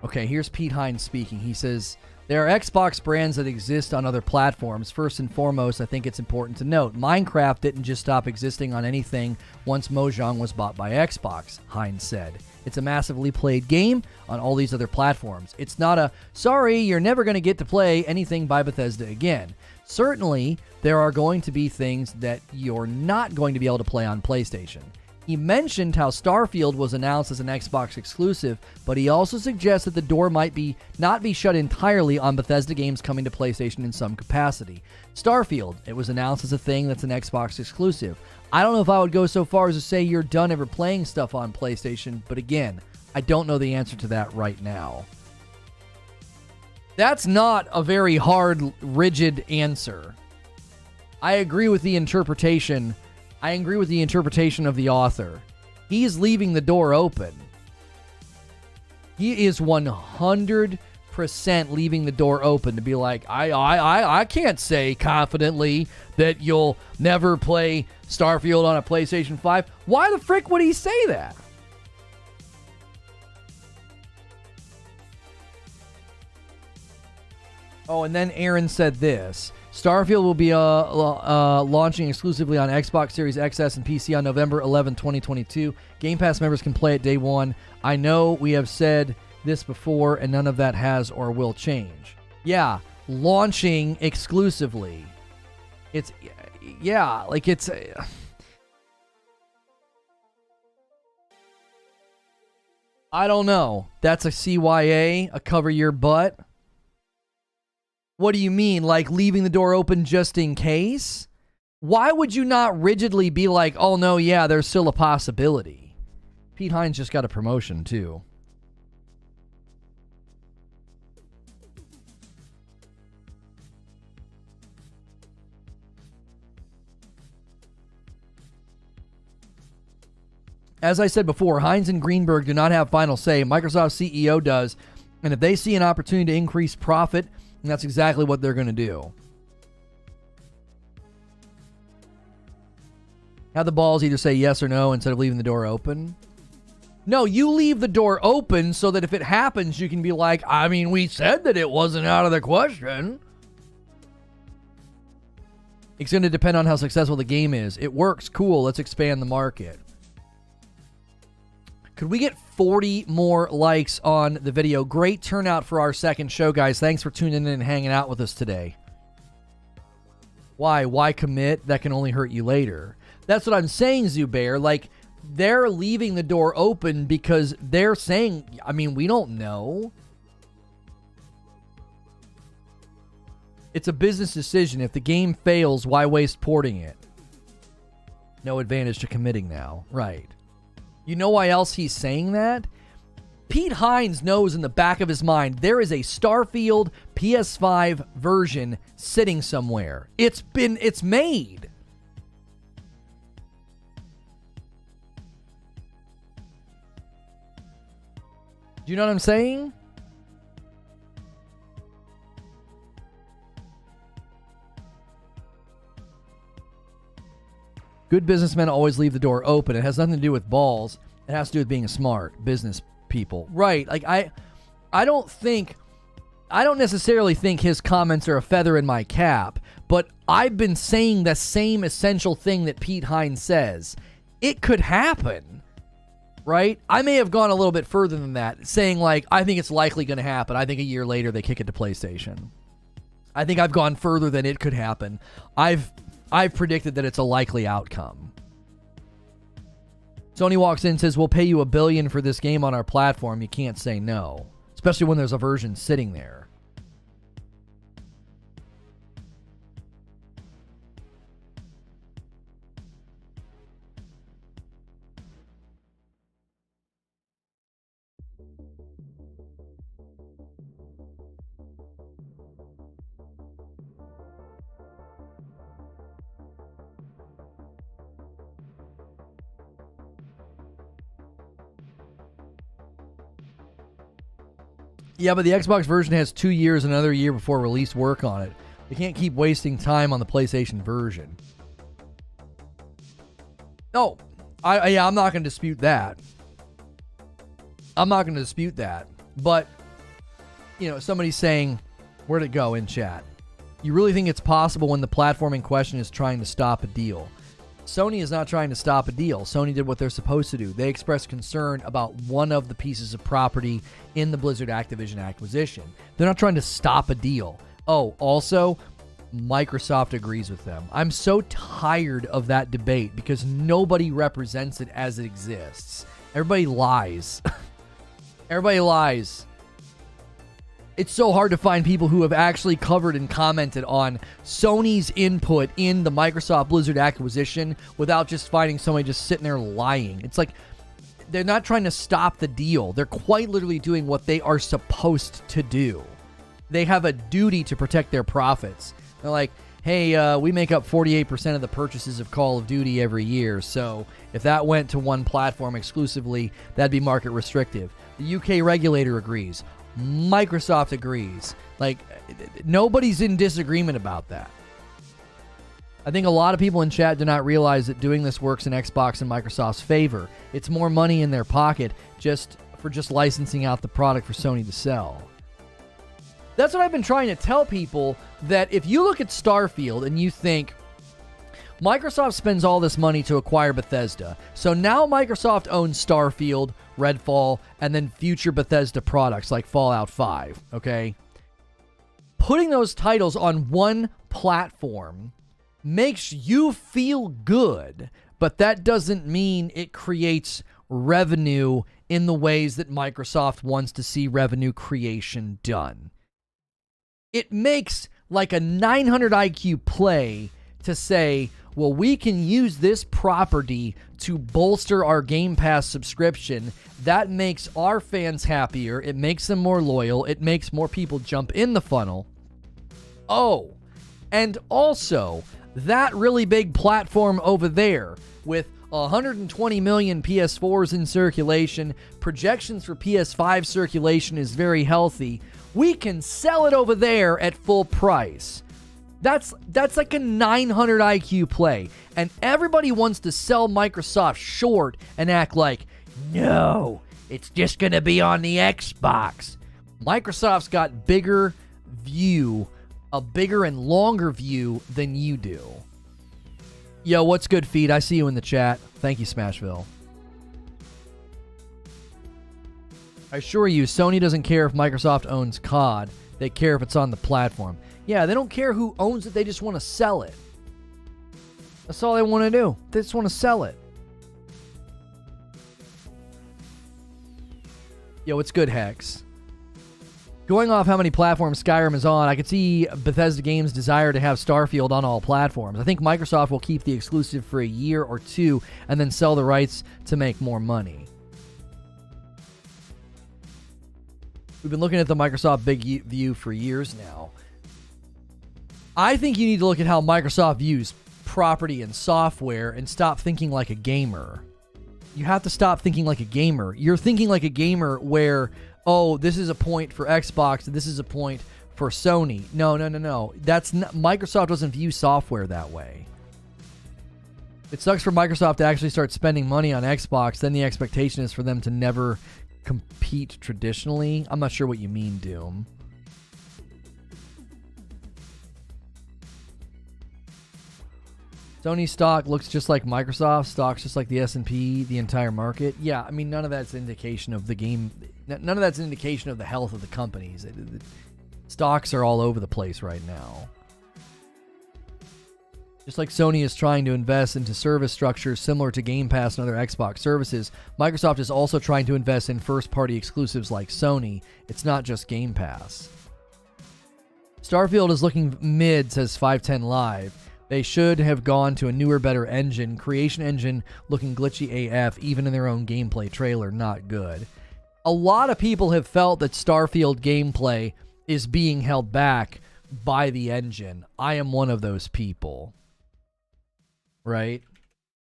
Speaker 1: Okay, here's Pete Heinz speaking. He says, there are Xbox brands that exist on other platforms. First and foremost, I think it's important to note, Minecraft didn't just stop existing on anything once Mojang was bought by Xbox, Heinz said. It's a massively played game on all these other platforms. It's not a, sorry, you're never going to get to play anything by Bethesda again. Certainly, there are going to be things that you're not going to be able to play on PlayStation. He mentioned how Starfield was announced as an Xbox exclusive, but he also suggests that the door might not be shut entirely on Bethesda games coming to PlayStation in some capacity. Starfield, it was announced as a thing that's an Xbox exclusive. I don't know if I would go so far as to say you're done ever playing stuff on PlayStation, but again, I don't know the answer to that right now. That's not a very hard, rigid answer. I agree with the interpretation. I agree with the interpretation of the author. He's leaving the door open. He is 100% leaving the door open to be like, I can't say confidently that you'll never play Starfield on a PlayStation 5. Why the frick would he say that? Oh, and then Aaron said this. Starfield will be launching exclusively on Xbox Series XS and PC on November 11, 2022. Game Pass members can play it day one. I know we have said this before, and none of that has or will change. Yeah, launching exclusively. It's, yeah, like it's... I don't know. That's a CYA, a cover your butt. What do you mean? Like leaving the door open just in case? Why would you not rigidly be like, oh no, yeah, there's still a possibility? Pete Heinz just got a promotion too. As I said before, Heinz and Greenberg do not have final say. Microsoft CEO does. And if they see an opportunity to increase profit, and that's exactly what they're going to do. Have the balls either say yes or no instead of leaving the door open. No, you leave the door open so that if it happens, you can be like, I mean, we said that it wasn't out of the question. It's going to depend on how successful the game is. It works. Cool. Let's expand the market. Could we get 40 more likes on the video? Great turnout for our second show, guys. Thanks for tuning in and hanging out with us today. Why? Why commit? That can only hurt you later. That's what I'm saying, Zubair. Like, they're leaving the door open because they're saying, I mean, we don't know. It's a business decision. If the game fails, why waste porting it? No advantage to committing now. Right. You know why else he's saying that? Pete Heinz knows in the back of his mind there is a Starfield PS5 version sitting somewhere. It's made. Do you know what I'm saying? Good businessmen always leave the door open. It has nothing to do with balls. It has to do with being a smart business people. Right. Like, I don't think I don't necessarily think his comments are a feather in my cap, but I've been saying the same essential thing that Pete Heinz says. It could happen, right? I may have gone a little bit further than that, saying like, I think it's likely going to happen. I think a year later they kick it to PlayStation. I think I've gone further than it could happen. I've predicted that it's a likely outcome. Sony walks in and says, we'll pay you $1 billion for this game on our platform. You can't say no, especially when there's a version sitting there. Yeah, but the Xbox version has 2 years and another year before release work on it. They can't keep wasting time on the PlayStation version. No, I'm not going to dispute that. I'm not going to dispute that. But, you know, somebody's saying, where'd it go in chat? You really think it's possible when the platform in question is trying to stop a deal? Sony is not trying to stop a deal. Sony did what they're supposed to do. They expressed concern about one of the pieces of property in the Blizzard Activision acquisition. They're not trying to stop a deal. Oh, also, Microsoft agrees with them. I'm so tired of that debate because nobody represents it as it exists. Everybody lies. Everybody lies. It's so hard to find people who have actually covered and commented on Sony's input in the Microsoft Blizzard acquisition without just finding somebody just sitting there lying. It's like they're not trying to stop the deal. They're quite literally doing what they are supposed to do. They have a duty to protect their profits. They're like, hey, we make up 48% of the purchases of Call of Duty every year, so if that went to one platform exclusively, that'd be market restrictive. The UK regulator agrees. Microsoft agrees. Like, nobody's in disagreement about that. I think a lot of people in chat do not realize that doing this works in Xbox and Microsoft's favor. It's more money in their pocket just licensing out the product for Sony to sell. That's what I've been trying to tell people, that if you look at Starfield and you think, Microsoft spends all this money to acquire Bethesda, so now Microsoft owns Starfield, Redfall, and then future Bethesda products like Fallout 5, okay? Putting those titles on one platform makes you feel good, but that doesn't mean it creates revenue in the ways that Microsoft wants to see revenue creation done. It makes like a 900 IQ play to say, well, we can use this property to bolster our Game Pass subscription. That makes our fans happier. It makes them more loyal. It makes more people jump in the funnel. Oh, and also, that really big platform over there with 120 million PS4s in circulation, projections for PS5 circulation is very healthy. We can sell it over there at full price. That's like a 900 IQ play. And everybody wants to sell Microsoft short and act like, no, it's just going to be on the Xbox. Microsoft's got a bigger and longer view than you do. Yo, what's good, Feed? I see you in the chat. Thank you, Smashville. I assure you, Sony doesn't care if Microsoft owns COD. They care if it's on the platform. Yeah, they don't care who owns it. They just want to sell it. That's all they want to do. They just want to sell it. Yo, what's good, Hex? Going off how many platforms Skyrim is on, I could see Bethesda Games' desire to have Starfield on all platforms. I think Microsoft will keep the exclusive for a year or two and then sell the rights to make more money. We've been looking at the Microsoft Big View for years now. I think you need to look at how Microsoft views property and software and stop thinking like a gamer. You have to stop thinking like a gamer. You're thinking like a gamer where, oh, this is a point for Xbox, this is a point for Sony. No. That's not, Microsoft doesn't view software that way. It sucks for Microsoft to actually start spending money on Xbox, then the expectation is for them to never compete traditionally. I'm not sure what you mean, Doom. Sony stock looks just like Microsoft. Stock's just like the S&P, the entire market. Yeah, I mean, none of that's an indication of the game. None of that's an indication of the health of the companies. The stocks are all over the place right now. Just like Sony is trying to invest into service structures similar to Game Pass and other Xbox services, Microsoft is also trying to invest in first-party exclusives like Sony. It's not just Game Pass. Starfield is looking mid, says 510 Live. They should have gone to a newer, better engine. Creation engine looking glitchy AF, even in their own gameplay trailer. Not good. A lot of people have felt that Starfield gameplay is being held back by the engine. I am one of those people. Right?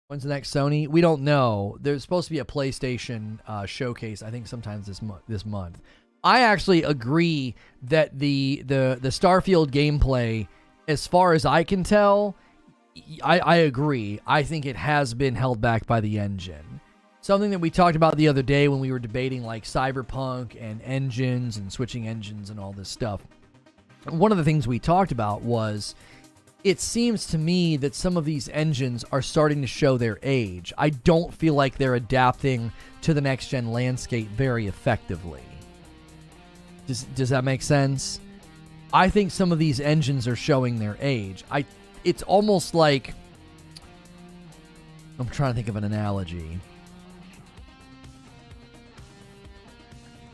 Speaker 1: When's the next Sony? We don't know. There's supposed to be a PlayStation showcase, I think sometime this month. I actually agree that the Starfield gameplay, as far as I can tell, I agree. I think it has been held back by the engine. Something that we talked about the other day when we were debating like Cyberpunk and engines and switching engines and all this stuff. One of the things we talked about was it seems to me that some of these engines are starting to show their age. I don't feel like they're adapting to the next-gen landscape very effectively. Does that make sense? I think some of these engines are showing their age. It's almost like... I'm trying to think of an analogy.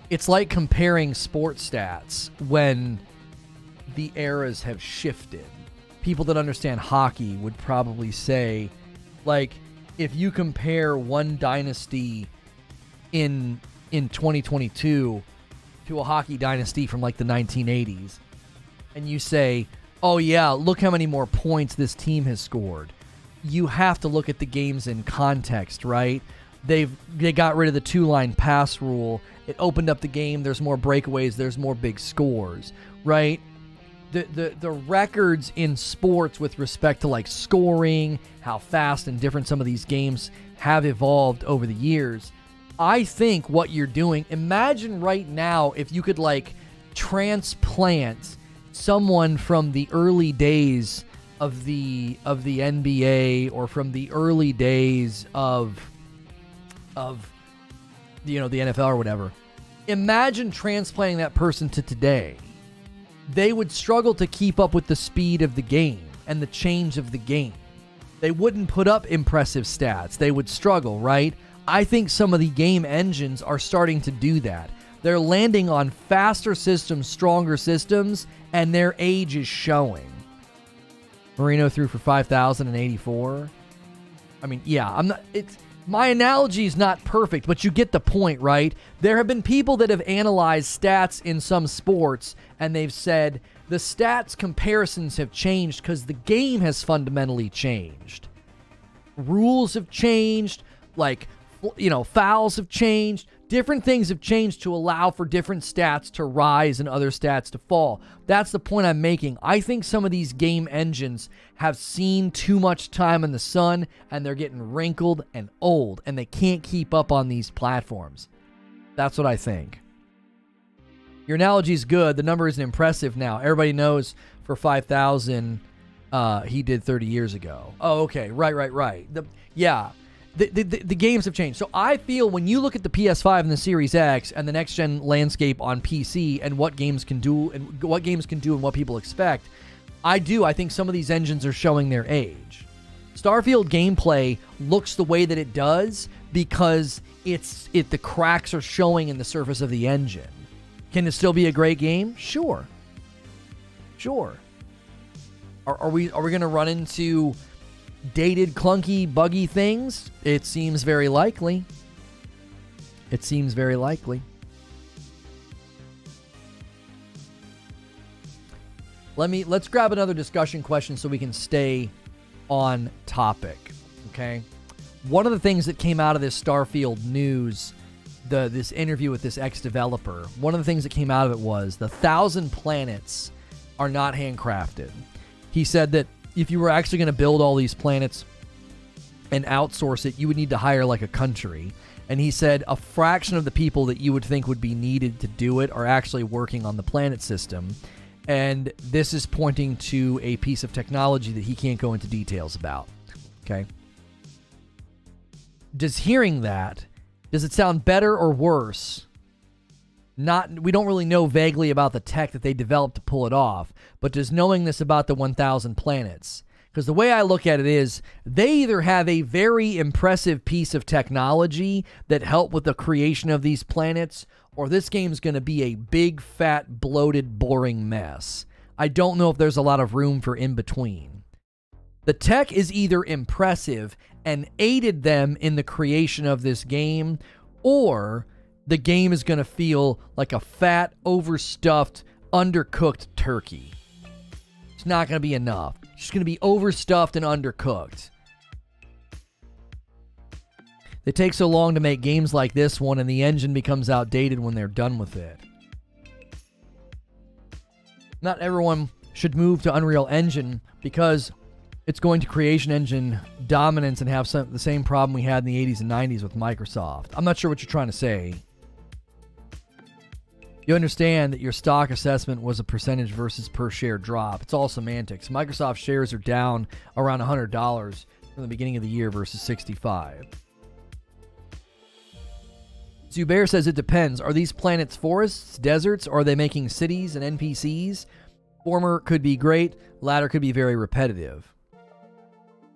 Speaker 1: It's like comparing sports stats when the eras have shifted. People that understand hockey would probably say, like, if you compare one dynasty in 2022 to a hockey dynasty from like the 1980s, and you say, oh yeah, look how many more points this team has scored. You have to look at the games in context, right? They got rid of the two-line pass rule. It opened up the game. There's more breakaways. There's more big scores, right? The records in sports with respect to like scoring, how fast and different some of these games have evolved over the years. I think what you're doing, imagine right now if you could like transplant someone from the early days of the NBA or from the early days of the NFL or whatever. Imagine transplanting that person to today. They would struggle to keep up with the speed of the game and the change of the game. They wouldn't put up impressive stats. They would struggle, right? I think some of the game engines are starting to do that. They're landing on faster systems, stronger systems, and their age is showing. Marino threw for 5,084. I mean, yeah, my analogy is not perfect, but you get the point, right? There have been people that have analyzed stats in some sports, and they've said the stats comparisons have changed because the game has fundamentally changed. Rules have changed, like, fouls have changed. Different things have changed to allow for different stats to rise and other stats to fall. That's the point I'm making. I think some of these game engines have seen too much time in the sun, and they're getting wrinkled and old, and they can't keep up on these platforms. That's what I think. Your analogy is good. The number isn't impressive now. Everybody knows for 5,000, he did 30 years ago. Oh, okay. Right. The games have changed. So I feel when you look at the PS5 and the Series X and the next-gen landscape on PC and what games can do and what people expect, I think some of these engines are showing their age. Starfield gameplay looks the way that it does because the cracks are showing in the surface of the engine. Can it still be a great game? Sure. Are we going to run into dated, clunky, buggy things? It seems very likely. Let's grab another discussion question so we can stay on topic. Okay. One of the things that came out of this Starfield news, this interview with this ex-developer, one of the things that came out of it was the 1,000 planets are not handcrafted. He said that if you were actually going to build all these planets and outsource it, you would need to hire like a country. And he said a fraction of the people that you would think would be needed to do it are actually working on the planet system. And this is pointing to a piece of technology that he can't go into details about. Okay. Does hearing that, does it sound better or worse? We don't really know vaguely about the tech that they developed to pull it off, but does knowing this about the 1,000 planets? Because the way I look at it is, they either have a very impressive piece of technology that helped with the creation of these planets, or this game's going to be a big, fat, bloated, boring mess. I don't know if there's a lot of room for in between. The tech is either impressive and aided them in the creation of this game, or the game is going to feel like a fat, overstuffed, undercooked turkey. It's not going to be enough. It's just going to be overstuffed and undercooked. They take so long to make games like this one, and the engine becomes outdated when they're done with it. Not everyone should move to Unreal Engine because it's going to creation engine dominance and have the same problem we had in the 80s and 90s with Microsoft. I'm not sure what you're trying to say. You understand that your stock assessment was a percentage versus per share drop. It's all semantics. Microsoft shares are down around $100 from the beginning of the year versus 65. Zubair says it depends. Are these planets forests, deserts, or are they making cities and NPCs? Former could be great, latter could be very repetitive.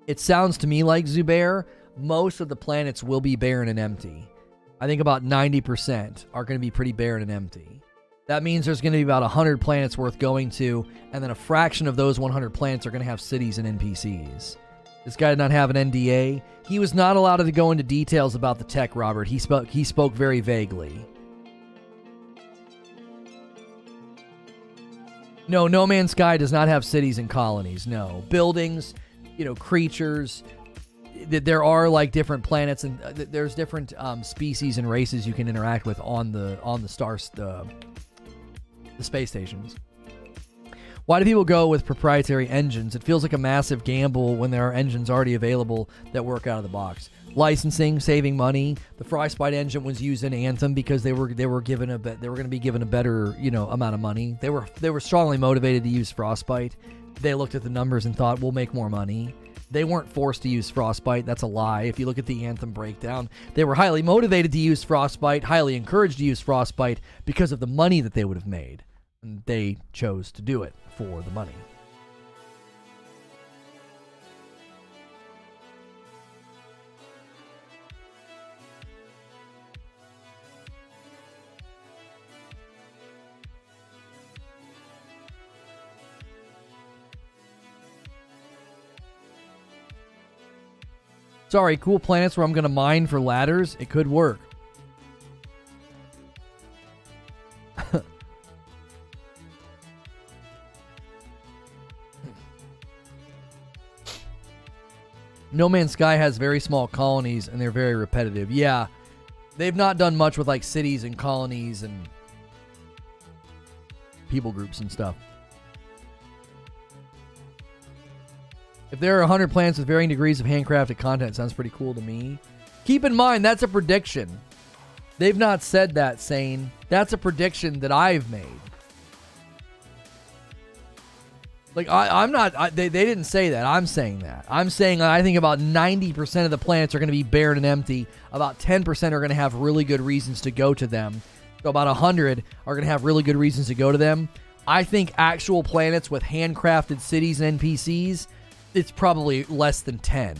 Speaker 1: It sounds to me like, Zubair, most of the planets will be barren and empty. I think about 90% are going to be pretty barren and empty. That means there's going to be about 100 planets worth going to, and then a fraction of those 100 planets are going to have cities and NPCs. This guy did not have an NDA. He was not allowed to go into details about the tech, Robert. He spoke very vaguely. No, No Man's Sky does not have cities and colonies. No. Buildings, creatures. There are like different planets, and there's different species and races you can interact with on the space stations. Why do people go with proprietary engines? It feels like a massive gamble when there are engines already available that work out of the box. Licensing, saving money. The Frostbite engine was used in Anthem because they were going to be given a better amount of money. They were strongly motivated to use Frostbite. They looked at the numbers and thought, we'll make more money. They weren't forced to use Frostbite. That's a lie. If you look at the Anthem breakdown, they were highly motivated to use Frostbite, highly encouraged to use Frostbite because of the money that they would have made. And they chose to do it for the money. Sorry, cool planets where I'm going to mine for ladders. It could work. No Man's Sky has very small colonies, and they're very repetitive. Yeah, they've not done much with like cities and colonies and people groups and stuff. If there are 100 planets with varying degrees of handcrafted content, sounds pretty cool to me. Keep in mind, that's a prediction. They've not said that, Sane. That's a prediction that I've made. Like, they didn't say that. I'm saying that. I'm saying I think about 90% of the planets are going to be barren and empty. About 10% are going to have really good reasons to go to them. So about 100 are going to have really good reasons to go to them. I think actual planets with handcrafted cities and NPCs, it's probably less than 10.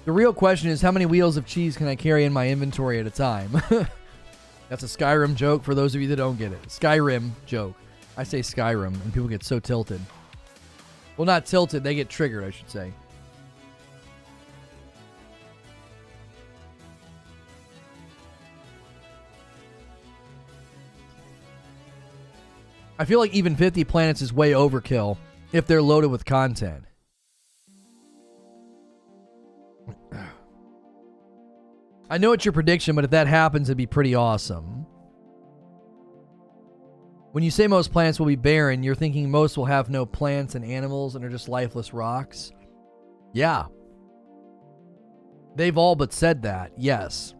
Speaker 1: The real question is, how many wheels of cheese can I carry in my inventory at a time? That's a Skyrim joke for those of you that don't get it. Skyrim joke. I say Skyrim, and people get so tilted. Well, not tilted. They get triggered, I should say. I feel like even 50 planets is way overkill if they're loaded with content. I know it's your prediction, but if that happens, it'd be pretty awesome. When you say most plants will be barren, you're thinking most will have no plants and animals and are just lifeless rocks? Yeah. They've all but said that, yes.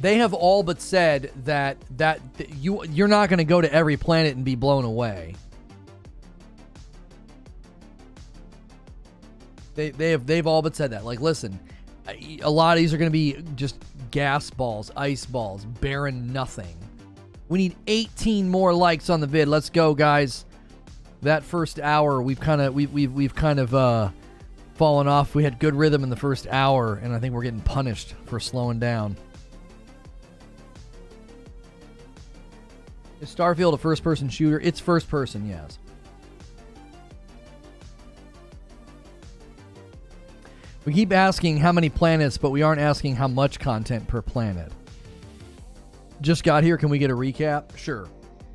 Speaker 1: They have all but said that you're not going to go to every planet and be blown away. They've all but said that. Like, listen, a lot of these are going to be just gas balls, ice balls, barren nothing. We need 18 more likes on the vid. Let's go, guys. That first hour, we've kind of fallen off. We had good rhythm in the first hour, and I think we're getting punished for slowing down. Is Starfield a first-person shooter? It's first-person, yes. We keep asking how many planets, but we aren't asking how much content per planet. Just got here. Can we get a recap? Sure.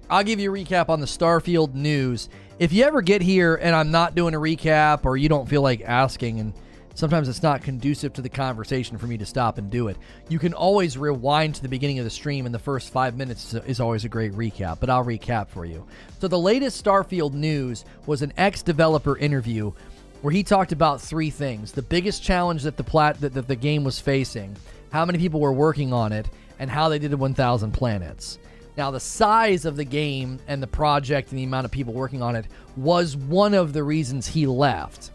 Speaker 1: I'll give you a recap on the Starfield news. If you ever get here and I'm not doing a recap or you don't feel like asking, and sometimes it's not conducive to the conversation for me to stop and do it, you can always rewind to the beginning of the stream, and the first 5 minutes is always a great recap, but I'll recap for you. So the latest Starfield news was an ex-developer interview where he talked about three things: the biggest challenge that the game was facing, how many people were working on it, and how they did the 1,000 planets. Now, the size of the game and the project and the amount of people working on it was one of the reasons he left.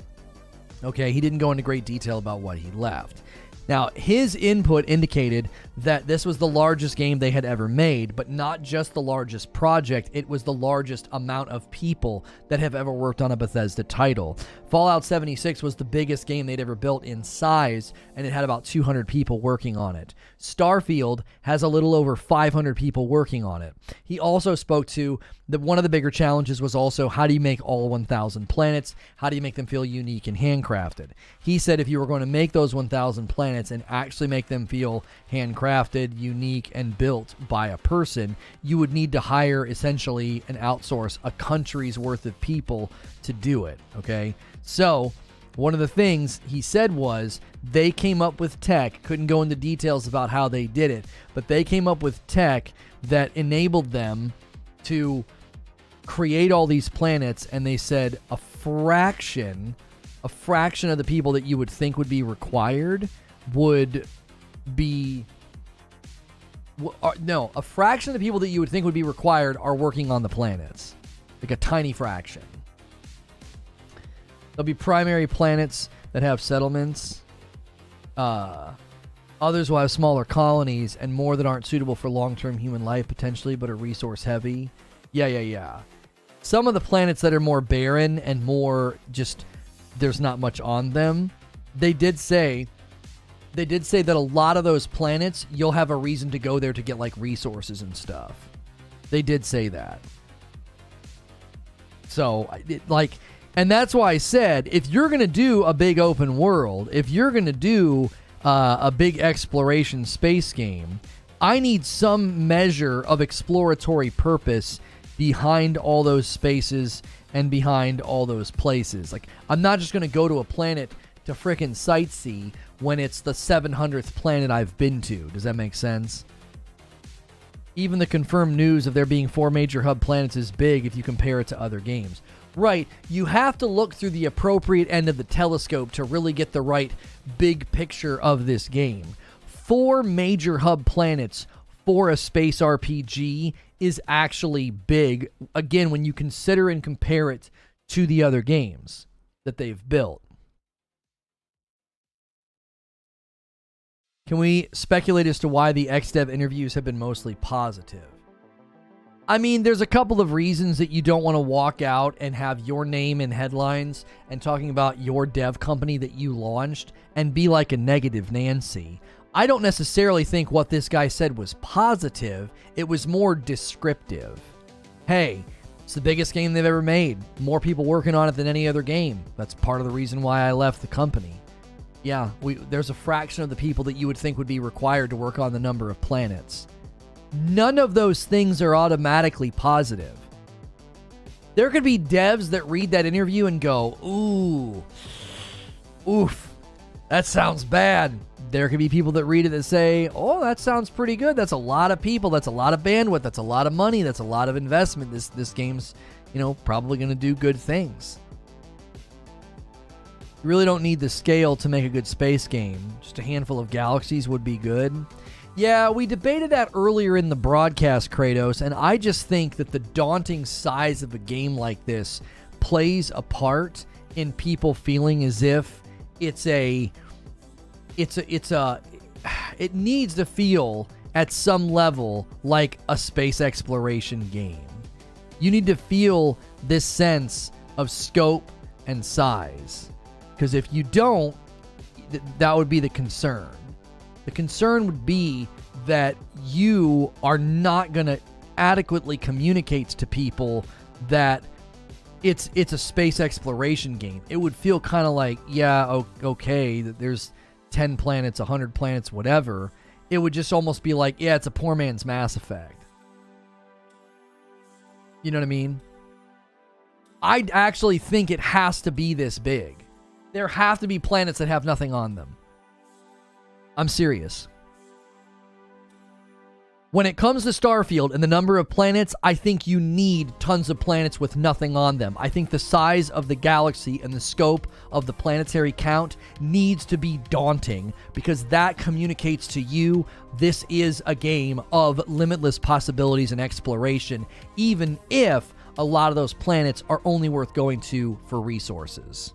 Speaker 1: Okay, he didn't go into great detail about what he left. Now, his input indicated that this was the largest game they had ever made, but not just the largest project, it was the largest amount of people that have ever worked on a Bethesda title. Fallout 76 was the biggest game they'd ever built in size, and it had about 200 people working on it. Starfield has a little over 500 people working on it. He also spoke to that one of the bigger challenges was also, how do you make all 1,000 planets? How do you make them feel unique and handcrafted? He said if you were going to make those 1,000 planets and actually make them feel handcrafted, unique, and built by a person, you would need to hire, essentially, and outsource a country's worth of people to do it, okay? So one of the things he said was they came up with tech, couldn't go into details about how they did it, but they came up with tech that enabled them to create all these planets, and they said a fraction of the people that you would think would be required would be... No, a fraction of the people that you would think would be required are working on the planets. Like a tiny fraction. There'll be primary planets that have settlements. Others will have smaller colonies and more that aren't suitable for long-term human life, potentially, but are resource-heavy. Yeah. Some of the planets that are more barren and more just, there's not much on them, they did say that a lot of those planets, you'll have a reason to go there to get, like, resources and stuff. They did say that. So, and that's why I said, if you're going to do a big open world, if you're going to do a big exploration space game, I need some measure of exploratory purpose behind all those spaces and behind all those places. Like, I'm not just going to go to a planet to frickin' sightsee when it's the 700th planet I've been to. Does that make sense? Even the confirmed news of there being 4 major hub planets is big if you compare it to other games. Right, you have to look through the appropriate end of the telescope to really get the right big picture of this game. 4 major hub planets for a space RPG is actually big, again, when you consider and compare it to the other games that they've built. Can we speculate as to why the XDev interviews have been mostly positive? I mean, there's a couple of reasons that you don't want to walk out and have your name in headlines and talking about your dev company that you launched and be like a negative Nancy. I don't necessarily think what this guy said was positive. It was more descriptive. Hey, it's the biggest game they've ever made. More people working on it than any other game. That's part of the reason why I left the company. Yeah, there's a fraction of the people that you would think would be required to work on the number of planets. None of those things are automatically positive. There could be devs that read that interview and go, oof, that sounds bad. there could be people that read it that say, oh, that sounds pretty good. That's a lot of people. That's a lot of bandwidth. That's a lot of money. That's a lot of investment. This game's, probably going to do good things. You really don't need the scale to make a good space game. Just a handful of galaxies would be good. Yeah, we debated that earlier in the broadcast, Kratos, and I just think that the daunting size of a game like this plays a part in people feeling as if it needs to feel at some level like a space exploration game. You need to feel this sense of scope and size. Because if you don't, that would be the concern. The concern would be that you are not going to adequately communicate to people that it's a space exploration game. It would feel kind of like, yeah, okay, that there's 10 planets, 100 planets, whatever. It would just almost be like, yeah, it's a poor man's Mass Effect. You know what I mean? I actually think it has to be this big. There have to be planets that have nothing on them. I'm serious. When it comes to Starfield and the number of planets, I think you need tons of planets with nothing on them. I think the size of the galaxy and the scope of the planetary count needs to be daunting because that communicates to you this is a game of limitless possibilities and exploration, even if a lot of those planets are only worth going to for resources.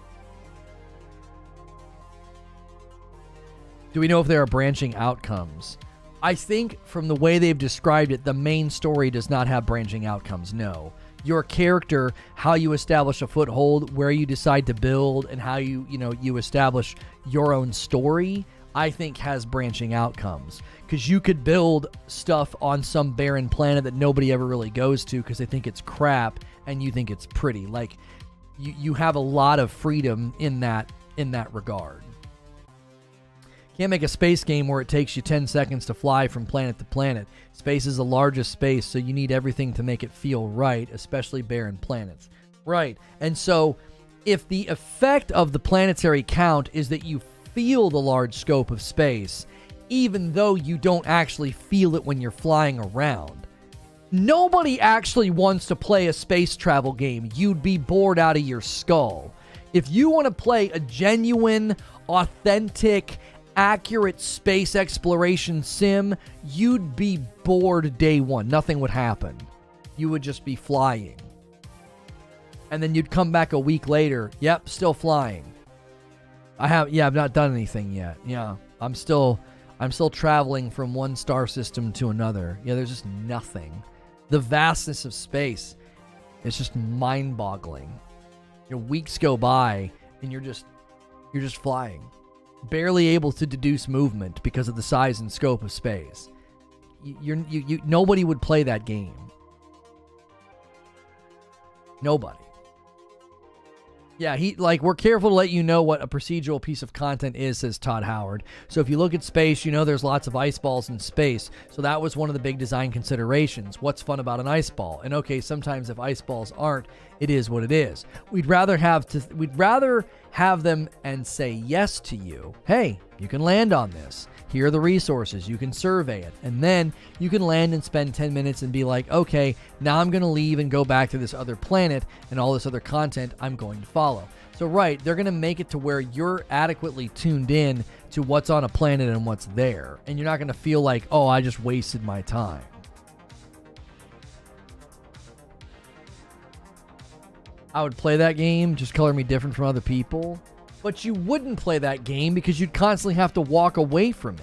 Speaker 1: Do we know if there are branching outcomes? I think from the way they've described it, the main story does not have branching outcomes, no. Your character, how you establish a foothold, where you decide to build, and how you establish your own story, I think has branching outcomes. Because you could build stuff on some barren planet that nobody ever really goes to because they think it's crap and you think it's pretty. Like, you have a lot of freedom in that regard. Can't make a space game where it takes you 10 seconds to fly from planet to planet. Space is the largest space, so you need everything to make it feel right, especially barren planets. Right. And so, if the effect of the planetary count is that you feel the large scope of space, even though you don't actually feel it when you're flying around, nobody actually wants to play a space travel game. You'd be bored out of your skull. If you want to play a genuine, authentic, accurate space exploration sim, you'd be bored day one. Nothing would happen. You would just be flying. And then you'd come back a week later. Yep, still flying. I've not done anything yet. Yeah, I'm still traveling from one star system to another. Yeah, there's just nothing. The vastness of space, it's just mind-boggling. Your weeks go by and you're just flying. Barely able to deduce movement because of the size and scope of space. Nobody would play that game. Nobody. Yeah, we're careful to let you know what a procedural piece of content is, says Todd Howard. So if you look at space, there's lots of ice balls in space. So that was one of the big design considerations. What's fun about an ice ball? And okay, sometimes if ice balls aren't, it is what it is. We'd rather have them and say yes to you. Hey, you can land on this. Here are the resources. You can survey it. And then you can land and spend 10 minutes and be like, okay, now I'm going to leave and go back to this other planet and all this other content I'm going to follow. So, right, they're going to make it to where you're adequately tuned in to what's on a planet and what's there. And you're not going to feel like, oh, I just wasted my time. I would play that game, just color me different from other people. But you wouldn't play that game because you'd constantly have to walk away from it.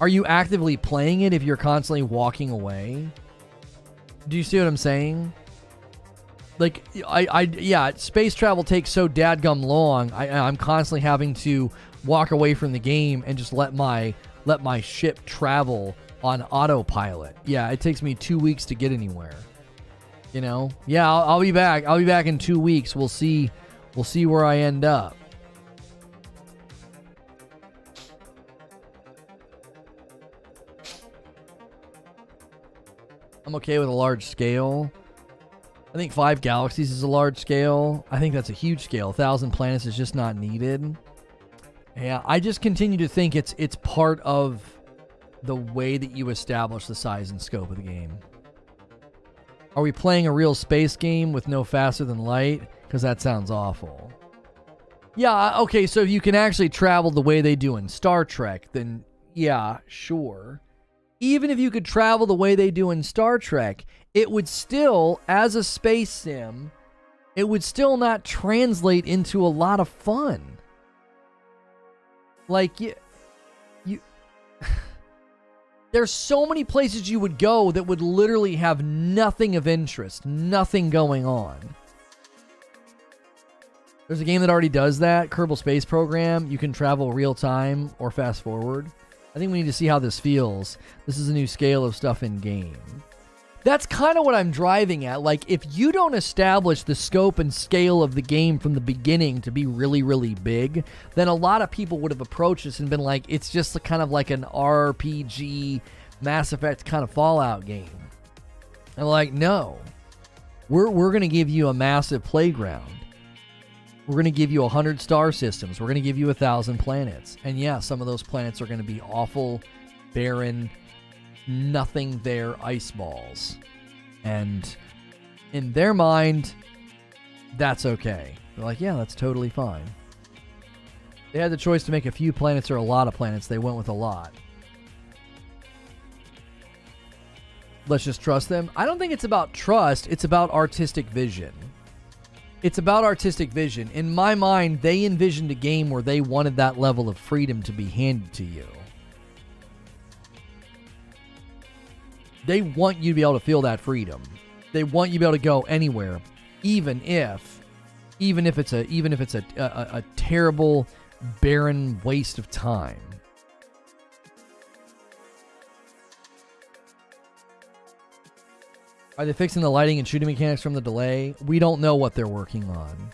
Speaker 1: Are you actively playing it if you're constantly walking away? Do you see what I'm saying? Like, space travel takes so dadgum long. I'm constantly having to walk away from the game and just let my ship travel on autopilot. Yeah, it takes me 2 weeks to get anywhere. Yeah, I'll be back. I'll be back in 2 weeks. We'll see where I end up. I'm okay with a large scale. I think 5 galaxies is a large scale. I think that's a huge scale. 1,000 planets is just not needed. Yeah, I just continue to think it's part of the way that you establish the size and scope of the game. Are we playing a real space game with no faster than light? Because that sounds awful. Yeah, okay, so if you can actually travel the way they do in Star Trek, then yeah, sure. Even if you could travel the way they do in Star Trek, it would still, as a space sim, it would still not translate into a lot of fun. Like, you there's so many places you would go that would literally have nothing of interest, nothing going on. There's a game that already does that, Kerbal Space Program. You can travel real time or fast forward. I think we need to see how this feels. This is a new scale of stuff in game. That's kind of what I'm driving at. Like, if you don't establish the scope and scale of the game from the beginning to be really, really big, then a lot of people would have approached this and been like, it's just kind of like an RPG, Mass Effect kind of Fallout game. And like, no. We're going to give you a massive playground. We're going to give you 100 star systems. We're going to give you 1,000 planets. And yeah, some of those planets are going to be awful, barren, nothing there ice balls. And in their mind, that's okay. They're like, yeah, that's totally fine. They had the choice to make a few planets or a lot of planets. They went with a lot. Let's just trust them. I don't think it's about trust. It's about artistic vision. It's about artistic vision. In my mind, they envisioned a game where they wanted that level of freedom to be handed to you. They want you to be able to feel that freedom. They want you to be able to go anywhere, even if it's a terrible, barren waste of time. Are they fixing the lighting and shooting mechanics from the delay? We don't know what they're working on.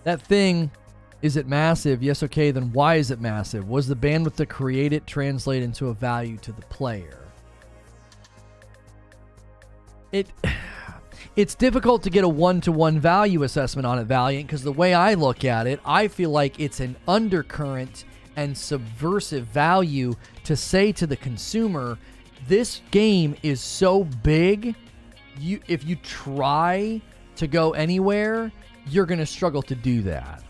Speaker 1: That thing, is it massive? Yes, okay, then why is it massive? Was the bandwidth to create it translate into a value to the player? It's difficult to get a one-to-one value assessment on it, Valiant, because the way I look at it, I feel like it's an undercurrent and subversive value to say to the consumer, this game is so big, if you try to go anywhere, you're going to struggle to do that.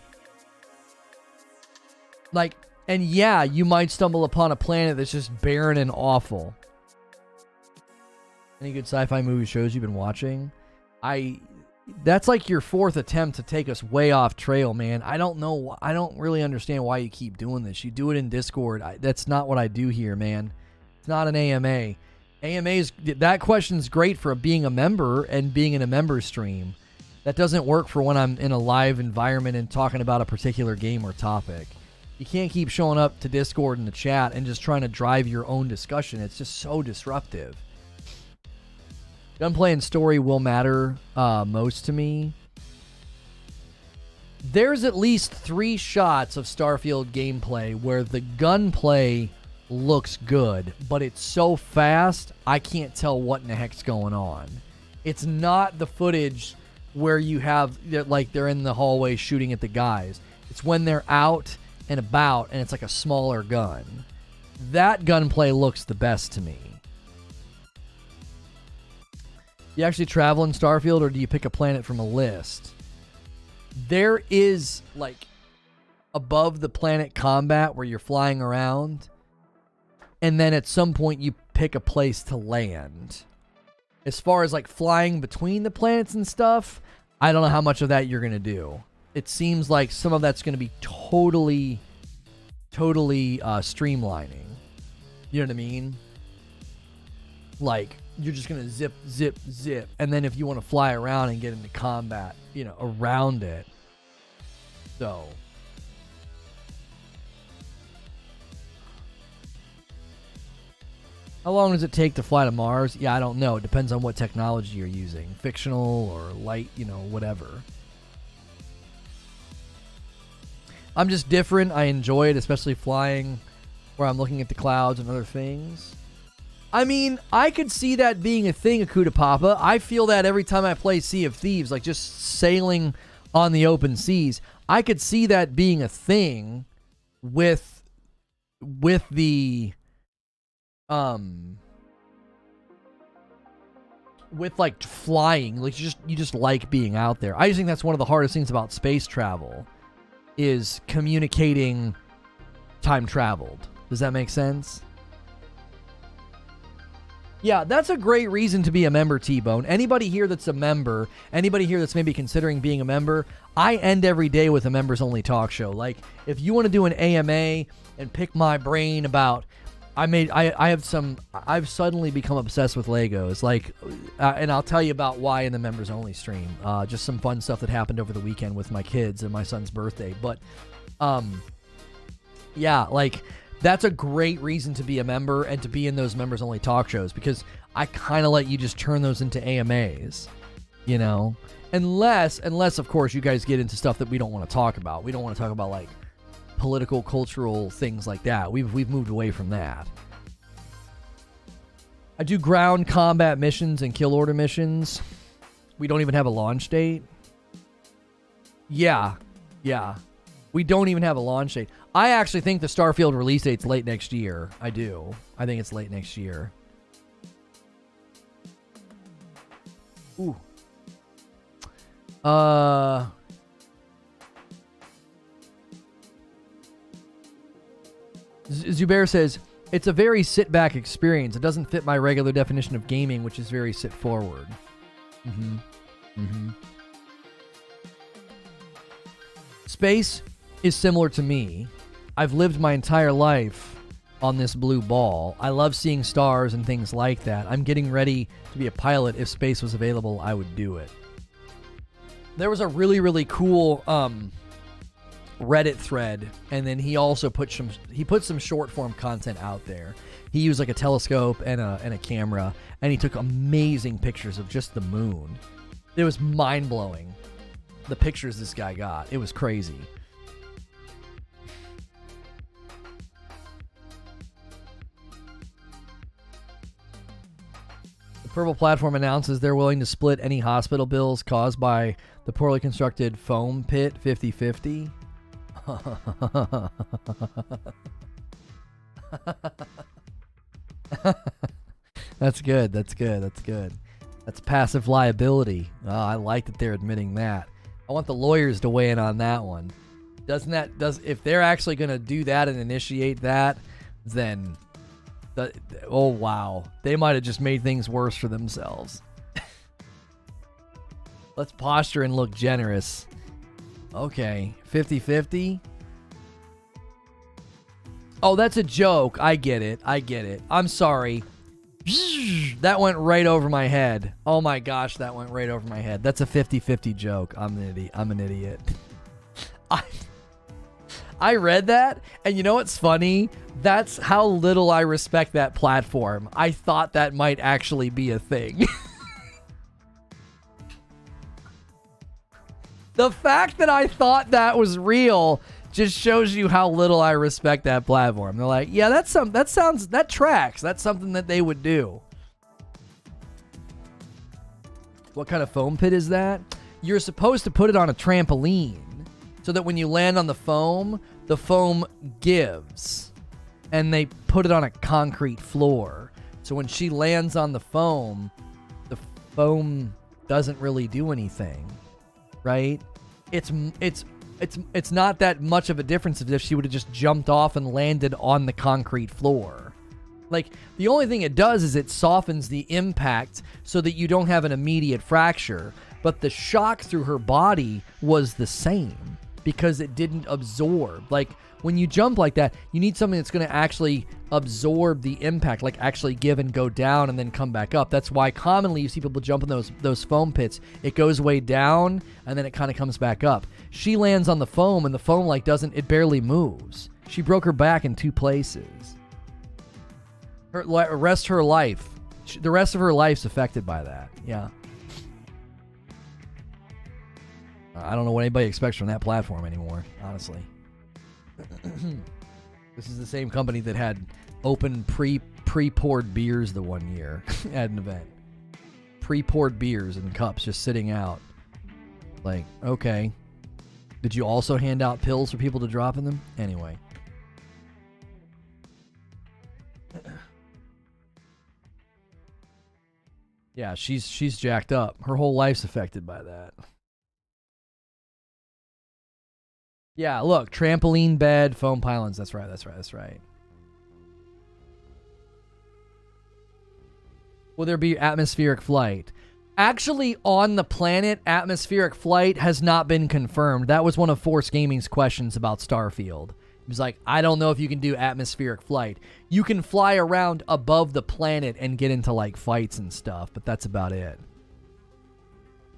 Speaker 1: Like, and yeah, you might stumble upon a planet that's just barren and awful. Any good sci-fi movie shows you've been watching? That's like your fourth attempt to take us way off trail, man. I don't know. I don't really understand why you keep doing this. You do it in Discord. That's not what I do here, man. It's not an AMA. That question's great for being a member and being in a member stream. That doesn't work for when I'm in a live environment and talking about a particular game or topic. You can't keep showing up to Discord and the chat and just trying to drive your own discussion. It's just so disruptive. Gunplay and story will matter most to me. There's at least 3 shots of Starfield gameplay where the gunplay looks good, but it's so fast, I can't tell what in the heck's going on. It's not the footage where you have, like, they're in the hallway shooting at the guys. It's when they're out and about, and it's like a smaller gun. That gunplay looks the best to me. You actually travel in Starfield, or do you pick a planet from a list? There is, like, above the planet combat where you're flying around, and then at some point you pick a place to land. As far as, like, flying between the planets and stuff, I don't know how much of that you're going to do. It seems like some of that's going to be totally streamlining. You know what I mean? Like, you're just going to zip, zip, zip. And then if you want to fly around and get into combat, you know, around it. So. How long does it take to fly to Mars? Yeah, I don't know. It depends on what technology you're using. Fictional or light, you know, whatever. I'm just different. I enjoy it, especially flying where I'm looking at the clouds and other things. I mean, I could see that being a thing, Akuta Papa. I feel that every time I play Sea of Thieves, like just sailing on the open seas. I could see that being a thing with the with like flying. Like you just like being out there. I just think that's one of the hardest things about space travel is communicating time traveled. Does that make sense? Yeah, that's a great reason to be a member, T-Bone. Anybody here that's a member, anybody here that's maybe considering being a member, I end every day with a members-only talk show. Like, if you want to do an AMA and pick my brain about... I've suddenly become obsessed with Legos. Like, and I'll tell you about why in the members-only stream. Just some fun stuff that happened over the weekend with my kids and my son's birthday. But, yeah, like... That's a great reason to be a member and to be in those members-only talk shows, because I kind of let you just turn those into AMAs, you know? Unless, of course, you guys get into stuff that we don't want to talk about. We don't want to talk about, like, political, cultural things like that. We've moved away from that. I do ground combat missions and kill order missions. We don't even have a launch date. Yeah. We don't even have a launch date. I actually think the Starfield release date's late next year. I do. I think it's late next year. Ooh. Zubair says, it's a very sit-back experience. It doesn't fit my regular definition of gaming, which is very sit-forward. Space is similar to me. I've lived my entire life on this blue ball. I love seeing stars and things like that. I'm getting ready to be a pilot. If space was available, I would do it. There was a really, really cool Reddit thread, and then he also put some short form content out there. He used like a telescope and a camera, and he took amazing pictures of just the moon. It was mind blowing. The pictures this guy got. It was crazy. Purple Platform announces they're willing to split any hospital bills caused by the poorly constructed foam pit 50-50. That's good. That's passive liability. Oh, I like that they're admitting that. I want the lawyers to weigh in on that one. If they're actually going to do that and initiate that, then... oh, wow. They might have just made things worse for themselves. Let's posture and look generous. Okay. 50-50? Oh, that's a joke. I get it. I'm sorry. That went right over my head. Oh my gosh, that went right over my head. That's a 50-50 joke. I'm an idiot. I read that, and you know what's funny? That's how little I respect that platform. I thought that might actually be a thing. The fact that I thought that was real just shows you how little I respect that platform. They're like, yeah, that tracks. That's something that they would do. What kind of foam pit is that? You're supposed to put it on a trampoline so that when you land on the foam gives. And they put it on a concrete floor. So when she lands on the foam doesn't really do anything. Right? It's not that much of a difference if she would have just jumped off and landed on the concrete floor. Like, the only thing it does is it softens the impact so that you don't have an immediate fracture. But the shock through her body was the same because it didn't absorb. Like, when you jump like that, you need something that's going to actually absorb the impact, like actually give and go down and then come back up. That's why commonly you see people jump in those foam pits. It goes way down and then it kind of comes back up. She lands on the foam and the foam it barely moves. She broke her back in 2 places. The rest of her life's affected by that. Yeah. I don't know what anybody expects from that platform anymore, honestly. This is the same company that had open pre-poured beers the one year at an event. Pre-poured beers in cups just sitting out. Like, okay, Did you also hand out pills for people to drop in them? Anyway. Yeah, she's jacked up. Her whole life's affected by that. Yeah, look, trampoline bed, foam pylons. That's right. Will there be atmospheric flight? Actually, on the planet, atmospheric flight has not been confirmed. That was one of Force Gaming's questions about Starfield. He was like, I don't know if you can do atmospheric flight. You can fly around above the planet and get into, like, fights and stuff, but that's about it.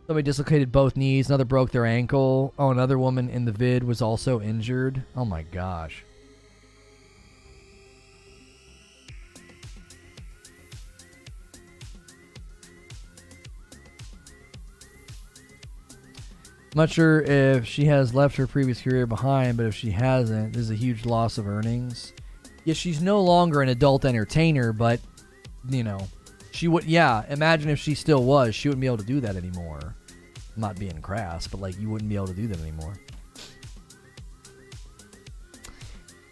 Speaker 1: Somebody dislocated both knees. Another broke their ankle. Oh, another woman in the vid was also injured. Oh, my gosh. I'm not sure if she has left her previous career behind, but if she hasn't, this is a huge loss of earnings. Yeah, she's no longer an adult entertainer, but, you know, she would, yeah, imagine if she still was. She wouldn't be able to do that anymore. I'm not being crass, but, like, you wouldn't be able to do that anymore.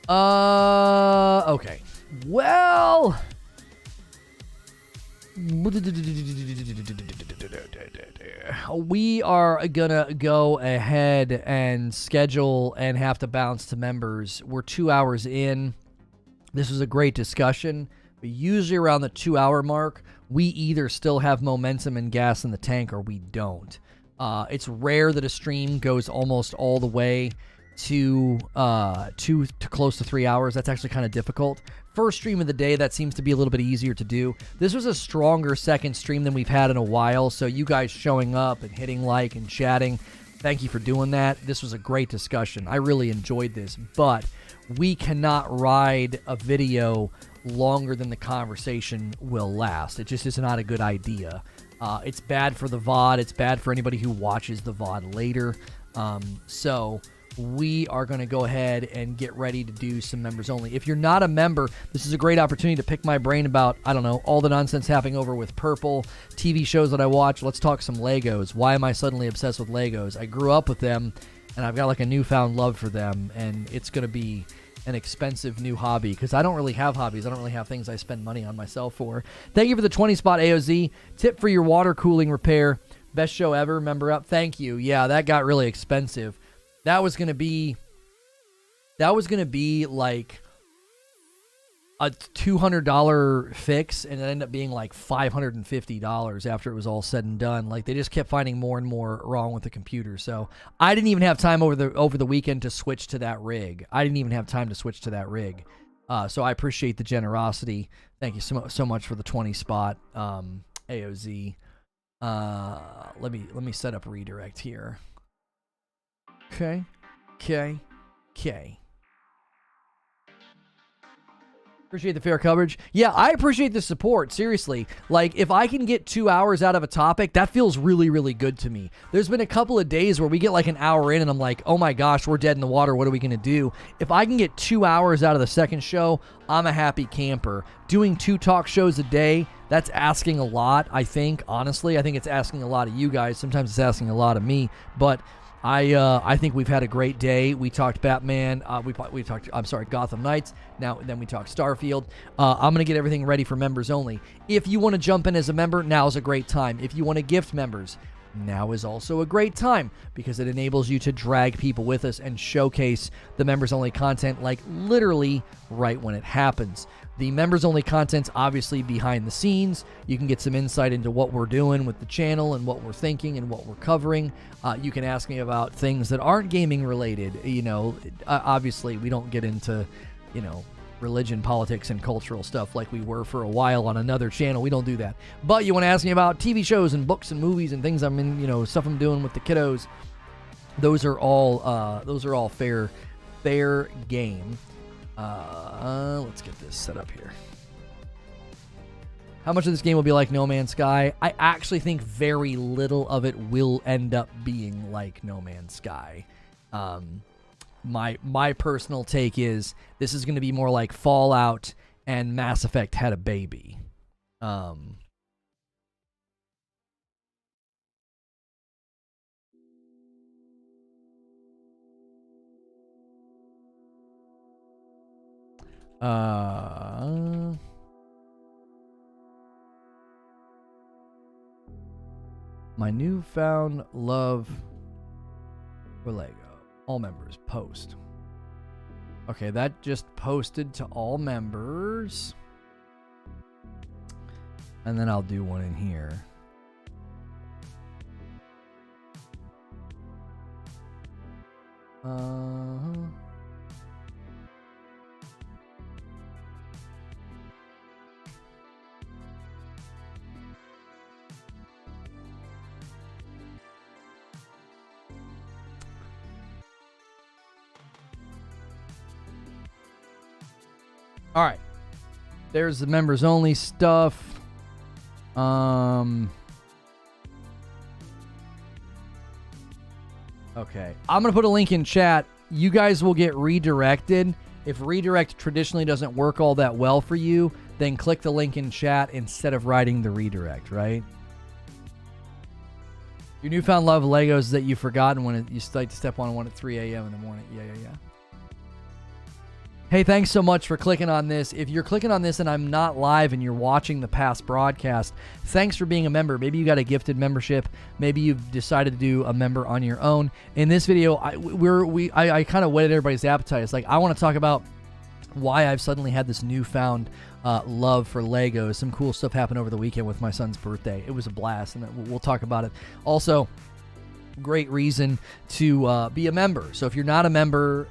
Speaker 1: Okay. Well... we are gonna go ahead and schedule and have to bounce to members. We're 2 hours in. This was a great discussion, but usually around the 2 hour mark, we either still have momentum and gas in the tank or we don't. It's rare that a stream goes almost all the way to close to 3 hours. That's actually kind of difficult. First stream of the day, that seems to be a little bit easier to do. This was a stronger second stream than we've had in a while, so you guys showing up and hitting like and chatting, thank you for doing that. This was a great discussion. I really enjoyed this, but we cannot ride a video longer than the conversation will last. It just is not a good idea. It's bad for the VOD. It's bad for anybody who watches the VOD later. So we are going to go ahead and get ready to do some members only. If you're not a member, this is a great opportunity to pick my brain about, I don't know, all the nonsense happening over with Purple, TV shows that I watch. Let's talk some Legos. Why am I suddenly obsessed with Legos? I grew up with them, and I've got like a newfound love for them, and it's going to be an expensive new hobby because I don't really have hobbies. I don't really have things I spend money on myself for. Thank you for the 20 spot AOZ. Tip for your water cooling repair. Best show ever. Member up. Thank you. Yeah, that got really expensive. That was gonna be like a $200 fix, and it ended up being like $550 after it was all said and done. Like, they just kept finding more and more wrong with the computer. So I didn't even have time over the weekend to switch to that rig. So I appreciate the generosity. Thank you so much for the 20 spot AOZ. Let me set up redirect here. Okay. Appreciate the fair coverage. Yeah, I appreciate the support. Seriously. Like, if I can get 2 hours out of a topic, that feels really, really good to me. There's been a couple of days where we get like an hour in and I'm like, oh my gosh, we're dead in the water. What are we going to do? If I can get 2 hours out of the second show, I'm a happy camper. Doing 2 talk shows a day, that's asking a lot, I think. Honestly, I think it's asking a lot of you guys. Sometimes it's asking a lot of me. But I think we've had a great day. We talked Batman. We talked Gotham Knights. Then we talked Starfield. I'm gonna get everything ready for members only. If you want to jump in as a member, now is a great time. If you want to gift members, now is also a great time because it enables you to drag people with us and showcase the members only content like literally right when it happens. The members only content's obviously behind the scenes. You can get some insight into what we're doing with the channel and what we're thinking and what we're covering. You can ask me about things that aren't gaming related. You know, obviously we don't get into, you know, religion, politics, and cultural stuff like we were for a while on another channel. We don't do that. But you want to ask me about TV shows and books and movies and things I'm in, you know, stuff I'm doing with the kiddos. Those are all fair game. Let's get this set up here. How much of this game will be like No Man's Sky? I actually think very little of it will end up being like No Man's Sky. My personal take is this is going to be more like Fallout and Mass Effect had a baby. My newfound love for Lego. All members, post. Okay, that just posted to all members. And then I'll do one in here. All right. There's the members only stuff. Okay. I'm going to put a link in chat. You guys will get redirected. If redirect traditionally doesn't work all that well for you, then click the link in chat instead of writing the redirect, right? Your newfound love of Legos that you've forgotten when you like to step on one at 3 a.m. in the morning. Yeah. Hey, thanks so much for clicking on this. If you're clicking on this and I'm not live and you're watching the past broadcast, thanks for being a member. Maybe you got a gifted membership. Maybe you've decided to do a member on your own. In this video, I kind of whetted everybody's appetite. It's like I want to talk about why I've suddenly had this newfound love for Legos. Some cool stuff happened over the weekend with my son's birthday. It was a blast, and we'll talk about it. Also, great reason to be a member. So if you're not a member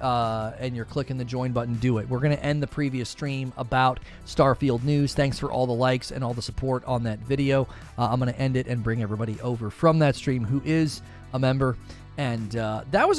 Speaker 1: and you're clicking the join button, do it. We're going to end the previous stream about Starfield news. Thanks for all the likes and all the support on that video. I'm going to end it and bring everybody over from that stream who is a member. And that was a